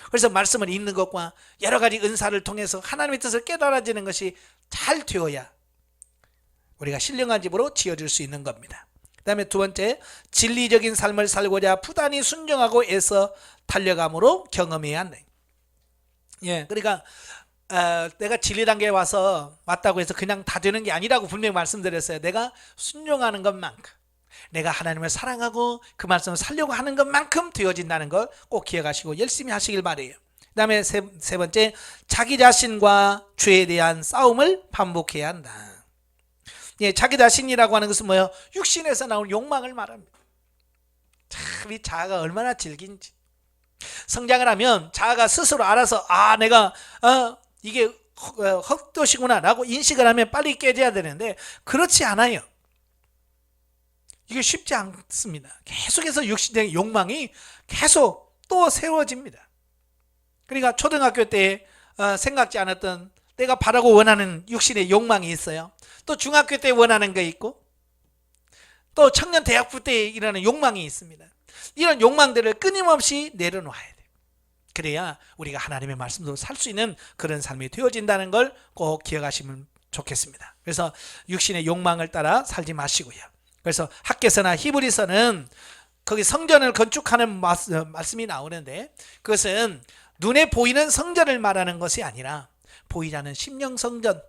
그래서 말씀을 읽는 것과 여러 가지 은사를 통해서 하나님의 뜻을 깨달아지는 것이 잘 되어야 우리가 신령한 집으로 지어질 수 있는 겁니다. 그 다음에 두 번째, 진리적인 삶을 살고자 부단히 순종하고 애써 달려감으로 경험해야 한다. 그러니까 내가 진리 단계에 왔다고 해서 그냥 다 되는 게 아니라고 분명히 말씀드렸어요. 내가 순종하는 것만큼, 내가 하나님을 사랑하고 그 말씀을 살려고 하는 것만큼 되어진다는 걸 꼭 기억하시고 열심히 하시길 바라요. 그 다음에 세 번째, 자기 자신과 죄에 대한 싸움을 반복해야 한다. 자기 자신이라고 하는 것은 뭐예요? 육신에서 나오는 욕망을 말합니다. 참, 이 자아가 얼마나 질긴지. 성장을 하면 자아가 스스로 알아서 내가 이게 헛것이구나 라고 인식을 하면 빨리 깨져야 되는데 그렇지 않아요. 이게 쉽지 않습니다. 계속해서 육신의 욕망이 계속 또 세워집니다. 그러니까 초등학교 때 생각지 않았던, 내가 바라고 원하는 육신의 욕망이 있어요. 또 중학교 때 원하는 게 있고 또 청년 대학부 때 일어나는 욕망이 있습니다. 이런 욕망들을 끊임없이 내려놓아야 돼요. 그래야 우리가 하나님의 말씀대로 살 수 있는 그런 삶이 되어진다는 걸 꼭 기억하시면 좋겠습니다. 그래서 육신의 욕망을 따라 살지 마시고요. 그래서 학개서나 히브리서는 거기 성전을 건축하는 말씀이 나오는데 그것은 눈에 보이는 성전을 말하는 것이 아니라 보이지 않는 심령 성전을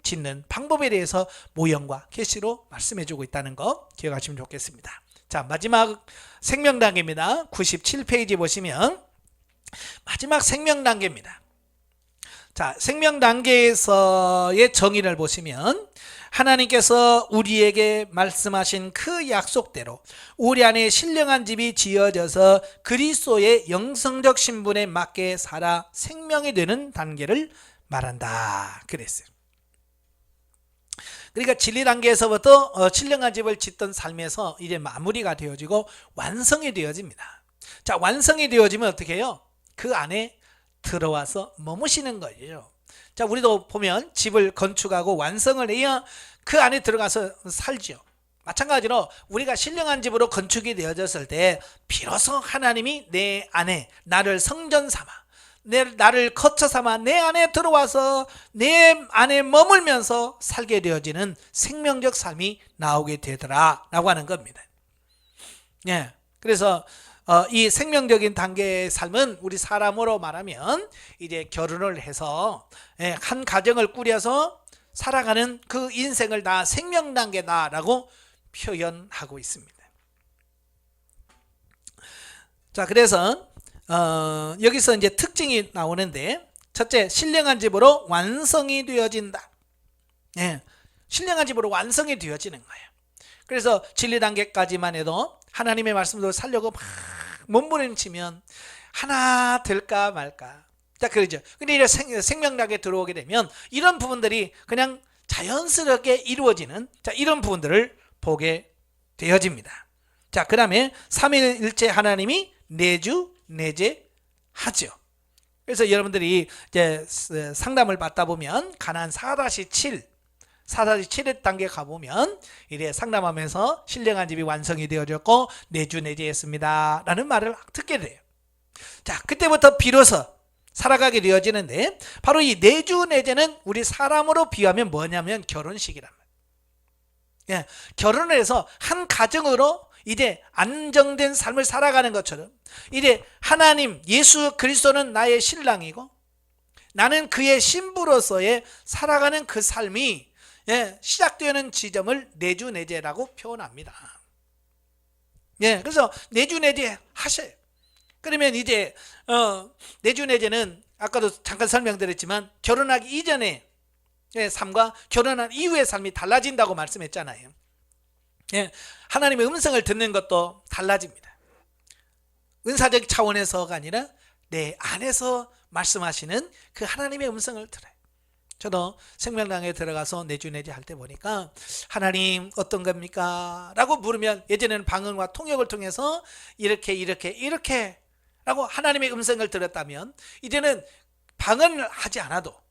짓는 방법에 대해서 모형과 계시로 말씀해주고 있다는 거 기억하시면 좋겠습니다. 자, 마지막 생명 단계입니다. 97페이지 보시면 마지막 생명 단계입니다. 자, 생명 단계에서의 정의를 보시면 하나님께서 우리에게 말씀하신 그 약속대로 우리 안에 신령한 집이 지어져서 그리스도의 영성적 신분에 맞게 살아 생명이 되는 단계를 말한다 그랬어요. 그러니까 진리 단계에서부터 신령한 집을 짓던 삶에서 이제 마무리가 되어지고 완성이 되어집니다. 자, 완성이 되어지면 어떻게 해요? 그 안에 들어와서 머무시는 거예요. 자, 우리도 보면 집을 건축하고 완성을 해야 그 안에 들어가서 살죠. 마찬가지로 우리가 신령한 집으로 건축이 되어졌을 때 비로소 하나님이 내 안에 나를 성전 삼아 나를 거처 삼아 내 안에 들어와서 내 안에 머물면서 살게 되어지는 생명적 삶이 나오게 되더라 라고 하는 겁니다. 예, 그래서 이 생명적인 단계의 삶은 우리 사람으로 말하면 이제 결혼을 해서 한 가정을 꾸려서 살아가는 그 인생을 다 생명 단계다라고 표현하고 있습니다. 자, 그래서 여기서 이제 특징이 나오는데, 첫째, 신령한 집으로 완성이 되어진다. 신령한 집으로 완성이 되어지는 거예요. 그래서 진리 단계까지만 해도 하나님의 말씀대로 살려고 막 몸부림치면 하나 될까 말까. 자, 그러죠. 근데 이제 생명락에 들어오게 되면 이런 부분들이 그냥 자연스럽게 이루어지는, 자, 이런 부분들을 보게 되어집니다. 자, 그 다음에 삼위일체 하나님이 내주 내재하죠. 그래서 여러분들이 이제 상담을 받다 보면 가나안 4-7의 단계 가보면 이래 상담하면서 신령한 집이 완성이 되어졌고 내주 내재했습니다 라는 말을 듣게 돼요. 자, 그때부터 비로소 살아가게 되어지는데, 바로 이 내주 내재는 우리 사람으로 비유하면 뭐냐면 결혼식이란 말이에요. 결혼을 해서 한 가정으로 이제 안정된 삶을 살아가는 것처럼 이제 하나님 예수 그리스도는 나의 신랑이고 나는 그의 신부로서의 살아가는 그 삶이 시작되는 지점을 내주내재라고 표현합니다. 그래서 내주내재 하셔요. 그러면 이제 내주내재는 아까도 잠깐 설명드렸지만 결혼하기 이전의 삶과 결혼한 이후의 삶이 달라진다고 말씀했잖아요. 하나님의 음성을 듣는 것도 달라집니다. 은사적 차원에서가 아니라 내 안에서 말씀하시는 그 하나님의 음성을 들어요. 저도 생명당에 들어가서 내주내재 할 때 보니까 하나님 어떤 겁니까? 라고 물으면 예전에는 방언과 통역을 통해서 이렇게 라고 하나님의 음성을 들었다면 이제는 방언을 하지 않아도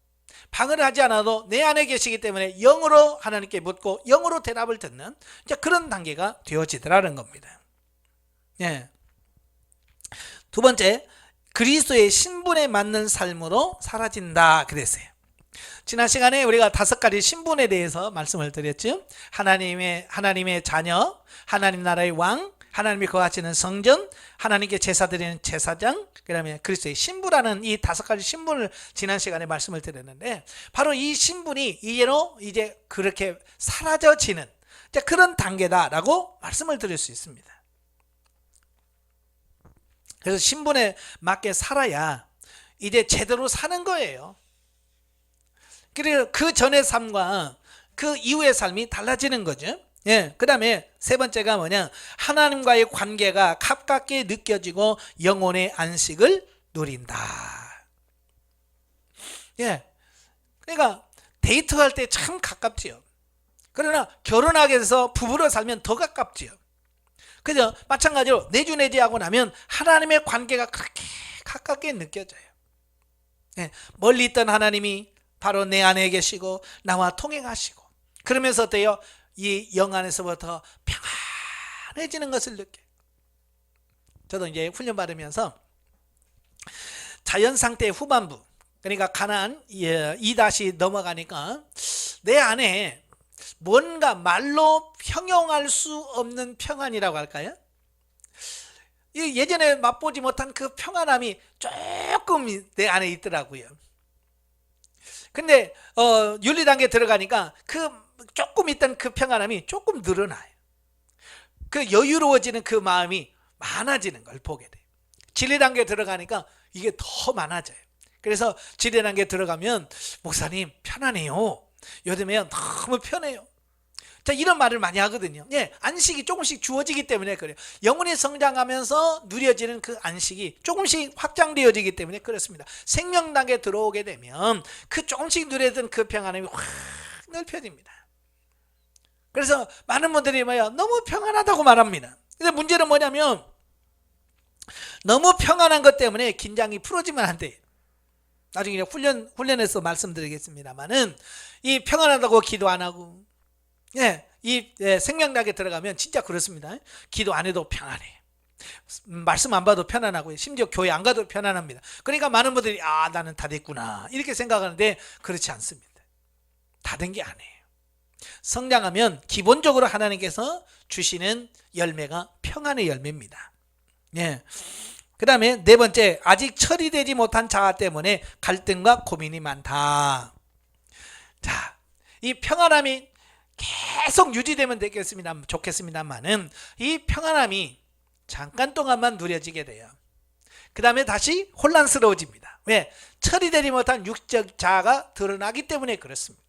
내 안에 계시기 때문에 영으로 하나님께 묻고 영으로 대답을 듣는 그런 단계가 되어지더라는 겁니다. 두 번째, 그리스도의 신분에 맞는 삶으로 사라진다 그랬어요. 지난 시간에 우리가 5가지 신분에 대해서 말씀을 드렸죠. 하나님의 자녀, 하나님 나라의 왕, 하나님이 거하시는 성전, 하나님께 제사 드리는 제사장, 그 다음에 그리스도의 신부라는 이 5가지 신분을 지난 시간에 말씀을 드렸는데, 바로 이 신분이 이제로 이제 그렇게 사라져지는 그런 단계다라고 말씀을 드릴 수 있습니다. 그래서 신분에 맞게 살아야 이제 제대로 사는 거예요. 그리고 그 전의 삶과 그 이후의 삶이 달라지는 거죠. 그 다음에 세 번째가 뭐냐, 하나님과의 관계가 가깝게 느껴지고 영혼의 안식을 누린다. 그러니까 데이트할 때 참 가깝지요. 그러나 결혼하게 돼서 부부로 살면 더 가깝지요. 그죠? 마찬가지로 내주내재하고 나면 하나님의 관계가 그렇게 가깝게 느껴져요. 멀리 있던 하나님이 바로 내 안에 계시고 나와 통행하시고, 그러면서 어때요? 이 영 안에서부터 평안해지는 것을 느껴요. 저도 이제 훈련 받으면서 자연 상태 후반부, 그러니까 가나안 2- 넘어가니까 내 안에 뭔가 말로 형용할 수 없는 평안이라고 할까요? 예전에 맛보지 못한 그 평안함이 조금 내 안에 있더라고요. 근데 윤리 단계에 들어가니까 그 조금 있던 그 평안함이 조금 늘어나요. 그 여유로워지는 그 마음이 많아지는 걸 보게 돼요. 진리 단계에 들어가니까 이게 더 많아져요. 그래서 진리 단계에 들어가면 목사님 편안해요. 요즘에 너무 편해요. 자, 이런 말을 많이 하거든요. 예, 안식이 조금씩 주어지기 때문에 그래요. 영혼이 성장하면서 누려지는 그 안식이 조금씩 확장되어지기 때문에 그렇습니다. 생명당에 들어오게 되면 그 조금씩 누리던 그 평안함이 확 넓혀집니다. 그래서 많은 분들이 너무 평안하다고 말합니다. 근데 문제는 뭐냐면 너무 평안한 것 때문에 긴장이 풀어지면 안 돼요. 나중에 훈련해서 말씀드리겠습니다만은 이 평안하다고 기도 안 하고 생명락에 들어가면 진짜 그렇습니다. 기도 안 해도 평안해. 말씀 안 봐도 편안하고요. 심지어 교회 안 가도 편안합니다. 그러니까 많은 분들이 나는 다 됐구나 이렇게 생각하는데 그렇지 않습니다. 다 된 게 아니에요. 성장하면 기본적으로 하나님께서 주시는 열매가 평안의 열매입니다. 그 다음에 네 번째, 아직 처리되지 못한 자아 때문에 갈등과 고민이 많다. 자, 이 평안함이 계속 유지되면 좋겠습니다만은 이 평안함이 잠깐 동안만 누려지게 돼요. 그 다음에 다시 혼란스러워집니다. 왜? 처리되지 못한 육적 자아가 드러나기 때문에 그렇습니다.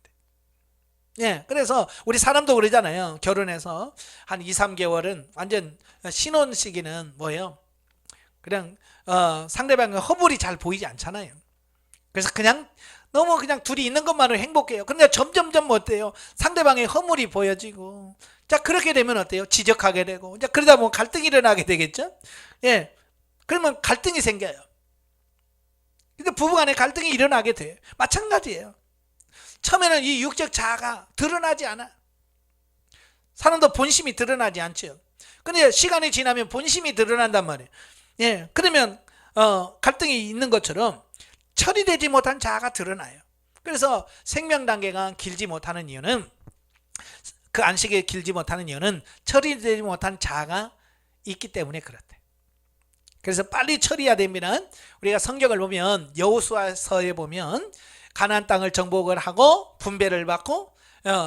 그래서 우리 사람도 그러잖아요. 결혼해서 한 2, 3개월은 완전 신혼 시기는 뭐예요? 그냥 상대방의 허물이 잘 보이지 않잖아요. 그래서 너무 그냥 둘이 있는 것만으로 행복해요. 그런데 점점점 어때요? 상대방의 허물이 보여지고, 자, 그렇게 되면 어때요? 지적하게 되고, 자, 그러다 보면 갈등이 일어나게 되겠죠? 그러면 갈등이 생겨요. 근데 부부간에 갈등이 일어나게 돼요. 마찬가지예요. 처음에는 이 육적 자아가 드러나지 않아. 사람도 본심이 드러나지 않죠. 근데 시간이 지나면 본심이 드러난단 말이에요. 그러면 갈등이 있는 것처럼 처리되지 못한 자아가 드러나요. 그래서 생명 단계가 길지 못하는 이유는, 그 안식이 길지 못하는 이유는 처리되지 못한 자아가 있기 때문에 그렇대. 그래서 빨리 처리해야 됩니다. 우리가 성경을 보면 여호수아서에 보면 가나안 땅을 정복을 하고 분배를 받고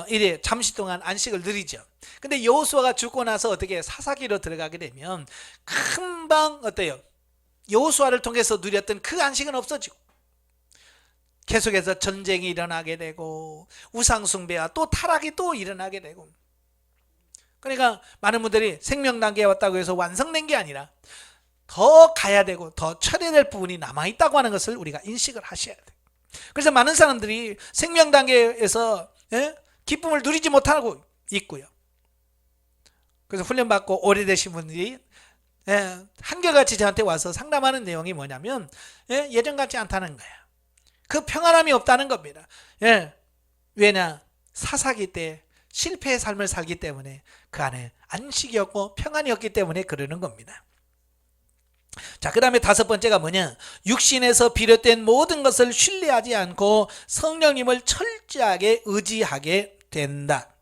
이래 잠시 동안 안식을 누리죠. 근데 여호수아가 죽고 나서 어떻게 사사기로 들어가게 되면 금방 어때요? 여호수아를 통해서 누렸던 그 안식은 없어지고 계속해서 전쟁이 일어나게 되고 우상숭배와 또 타락이 또 일어나게 되고, 그러니까 많은 분들이 생명 단계에 왔다고 해서 완성된 게 아니라 더 가야 되고 더 처리될 부분이 남아있다고 하는 것을 우리가 인식을 하셔야 돼요. 그래서 많은 사람들이 생명 단계에서 기쁨을 누리지 못하고 있고요. 그래서 훈련받고 오래되신 분들이 한결같이 저한테 와서 상담하는 내용이 뭐냐면 예전 같지 않다는 거예요. 그 평안함이 없다는 겁니다. 왜냐? 사사기 때 실패의 삶을 살기 때문에 그 안에 안식이 없고 평안이 없기 때문에 그러는 겁니다. 자, 그 다음에 다섯 번째가 뭐냐? 육신에서 비롯된 모든 것을 신뢰하지 않고 성령님을 철저하게 의지하게 된다.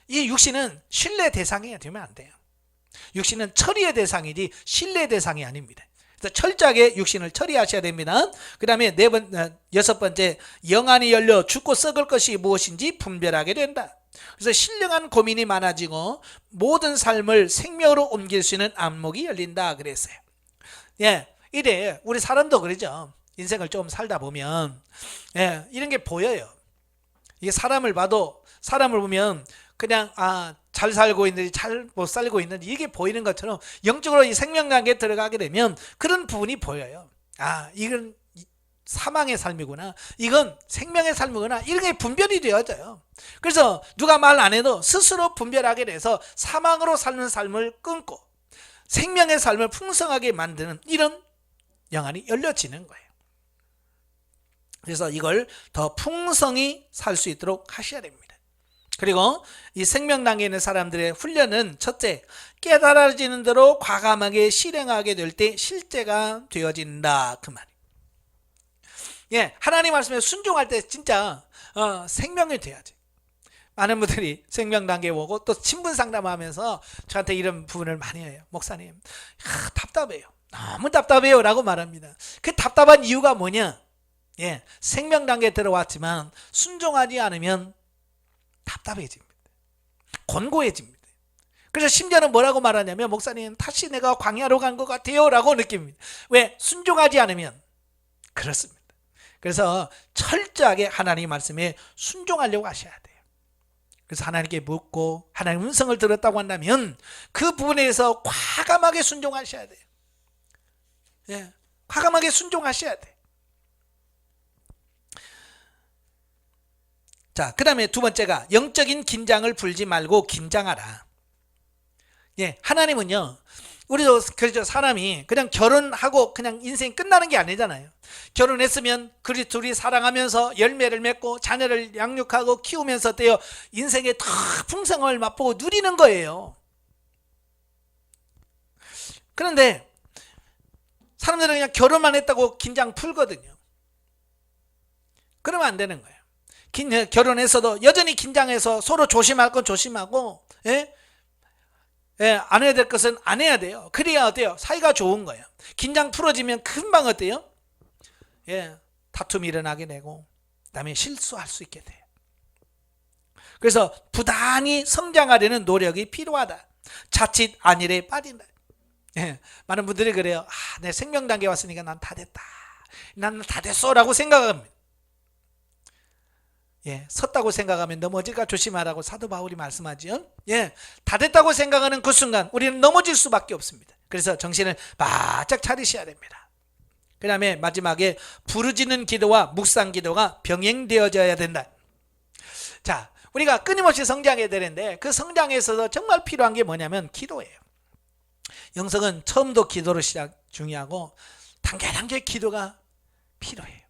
이 육신은 신뢰 대상이 되면 안 돼요. 육신은 처리의 대상이지 신뢰 대상이 아닙니다. 그래서 철저하게 육신을 처리하셔야 됩니다. 그 다음에 여섯 번째, 영안이 열려 죽고 썩을 것이 무엇인지 분별하게 된다. 그래서 신령한 고민이 많아지고 모든 삶을 생명으로 옮길 수 있는 안목이 열린다 그랬어요. 이래 우리 사람도 그러죠. 인생을 좀 살다 보면 이런 게 보여요. 이게 사람을 보면 그냥 잘 살고 있는지 잘 못 살고 있는지 이게 보이는 것처럼 영적으로 이 생명관계에 들어가게 되면 그런 부분이 보여요. 이건 사망의 삶이구나, 이건 생명의 삶이구나, 이런 게 분별이 되어져요. 그래서 누가 말 안 해도 스스로 분별하게 돼서 사망으로 사는 삶을 끊고 생명의 삶을 풍성하게 만드는 이런 영안이 열려지는 거예요. 그래서 이걸 더 풍성히 살 수 있도록 하셔야 됩니다. 그리고 이 생명 단계에 있는 사람들의 훈련은 첫째, 깨달아지는 대로 과감하게 실행하게 될 때 실제가 되어진다 그 말이에요. 하나님 말씀에 순종할 때 진짜 생명이 돼야지. 많은 분들이 생명 단계에 오고 또 친분 상담하면서 저한테 이런 부분을 많이 해요. 목사님, 답답해요. 너무 답답해요 라고 말합니다. 그 답답한 이유가 뭐냐? 생명 단계에 들어왔지만 순종하지 않으면 답답해집니다. 곤고해집니다. 그래서 심지어는 뭐라고 말하냐면, 목사님, 다시 내가 광야로 간 것 같아요 라고 느낍니다. 왜? 순종하지 않으면 그렇습니다. 그래서 철저하게 하나님 말씀에 순종하려고 하셔야 돼요. 그래서 하나님께 묻고 하나님 음성을 들었다고 한다면 그 부분에 대해서 과감하게 순종하셔야 돼요. 예, 과감하게 순종하셔야 돼. 자, 그 다음에 두 번째가 영적인 긴장을 풀지 말고 긴장하라. 예, 하나님은요, 우리도 그렇죠. 사람이 그냥 결혼하고 그냥 인생이 끝나는 게 아니잖아요. 결혼했으면 그리 둘이 사랑하면서 열매를 맺고 자녀를 양육하고 키우면서 어때요? 인생의 더 풍성을 맛보고 누리는 거예요. 그런데 사람들은 그냥 결혼만 했다고 긴장 풀거든요. 그러면 안 되는 거예요. 결혼해서도 여전히 긴장해서 서로 조심할 건 조심하고, 예? 예, 안 해야 될 것은 안 해야 돼요. 그래야 어때요? 사이가 좋은 거예요. 긴장 풀어지면 금방 어때요? 예, 다툼이 일어나게 되고 그다음에 실수할 수 있게 돼요. 그래서 부단히 성장하려는 노력이 필요하다. 자칫 안일에 빠진다. 예, 많은 분들이 그래요. 내 생명 단계 왔으니까 난 다 됐다. 난 다 됐어라고 생각합니다. 예, 섰다고 생각하면 넘어질까 조심하라고 사도 바울이 말씀하죠. 예, 다 됐다고 생각하는 그 순간 우리는 넘어질 수밖에 없습니다. 그래서 정신을 바짝 차리셔야 됩니다. 그 다음에 마지막에 부르짖는 기도와 묵상 기도가 병행되어져야 된다. 자, 우리가 끊임없이 성장해야 되는데 그 성장에 있어서 정말 필요한 게 뭐냐면 기도예요. 영성은 처음도 기도로 중요하고 단계 기도가 필요해요.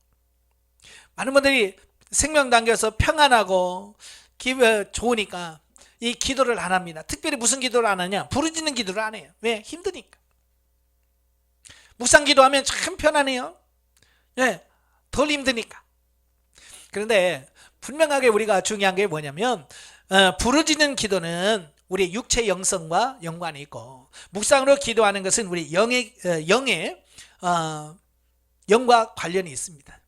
많은 분들이 생명 단계에서 평안하고 좋으니까 이 기도를 안 합니다. 특별히 무슨 기도를 안 하냐? 부르짖는 기도를 안 해요. 왜? 힘드니까. 묵상 기도하면 참 편안해요. 예, 덜 힘드니까. 그런데 분명하게 우리가 중요한 게 뭐냐면 부르짖는 기도는 우리 육체 영성과 연관이 있고 묵상으로 기도하는 것은 우리 영의 영과 관련이 있습니다.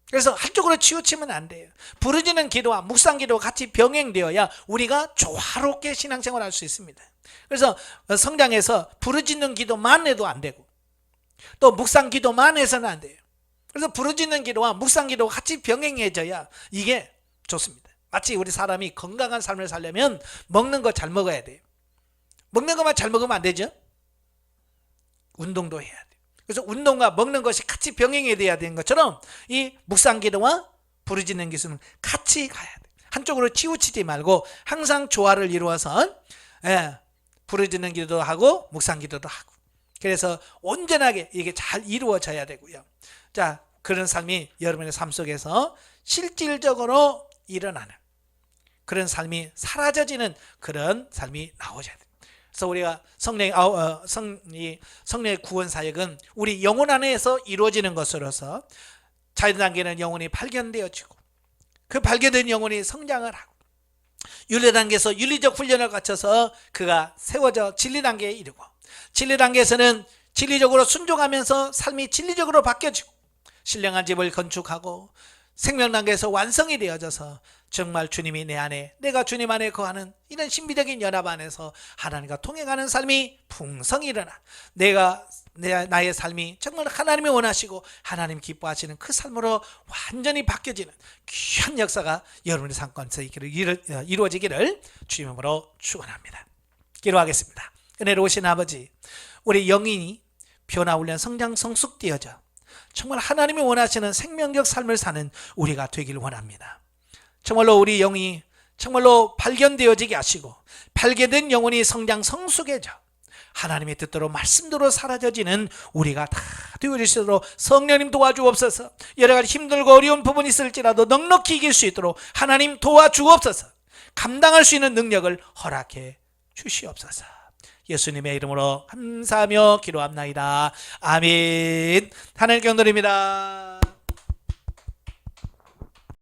그래서 한쪽으로 치우치면 안 돼요. 부르짖는 기도와 묵상 기도가 같이 병행되어야 우리가 조화롭게 신앙생활을 할 수 있습니다. 그래서 성장해서 부르짖는 기도만 해도 안 되고 또 묵상 기도만 해서는 안 돼요. 그래서 부르짖는 기도와 묵상 기도가 같이 병행해져야 이게 좋습니다. 마치 우리 사람이 건강한 삶을 살려면 먹는 거 잘 먹어야 돼요. 먹는 것만 잘 먹으면 안 되죠. 운동도 해야 돼요. 그래서 운동과 먹는 것이 같이 병행이 돼야 되는 것처럼 이 묵상 기도와 부르짖는 기도는 같이 가야 돼요. 한쪽으로 치우치지 말고 항상 조화를 이루어서 부르짖는 기도도 하고 묵상 기도도 하고 그래서 온전하게 이게 잘 이루어져야 되고요. 자, 그런 삶이 여러분의 삶 속에서 실질적으로 일어나는 그런 삶이 사라져지는 그런 삶이 나오셔야 돼요. 그래서 우리가 성령의 구원 사역은 우리 영혼 안에서 이루어지는 것으로서 자연 단계는 영혼이 발견되어지고 그 발견된 영혼이 성장을 하고 윤리 단계에서 윤리적 훈련을 거쳐서 그가 세워져 진리 단계에 이르고 진리 단계에서는 진리적으로 순종하면서 삶이 진리적으로 바뀌어지고 신령한 집을 건축하고 생명 단계에서 완성이 되어져서 정말 주님이 내 안에 내가 주님 안에 거하는 이런 신비적인 연합 안에서 하나님과 통행하는 삶이 풍성히 일어나 나의 삶이 정말 하나님이 원하시고 하나님 기뻐하시는 그 삶으로 완전히 바뀌어지는 귀한 역사가 여러분의 삶가운데서 이루어지기를 주님으로 축원합니다. 기도하겠습니다. 은혜로우신 아버지, 우리 영인이 변화훈련 성장 성숙되어져 정말 하나님이 원하시는 생명적 삶을 사는 우리가 되길 원합니다. 정말로 우리 영이 정말로 발견되어지게 하시고 발견된 영혼이 성장 성숙해져 하나님의 뜻대로 말씀대로 사라져지는 우리가 다 되어질 수 있도록 성령님 도와주옵소서. 여러 가지 힘들고 어려운 부분이 있을지라도 넉넉히 이길 수 있도록 하나님 도와주옵소서. 감당할 수 있는 능력을 허락해 주시옵소서. 예수님의 이름으로 감사하며 기도합나이다. 아멘. 하나님께 영광드립니다.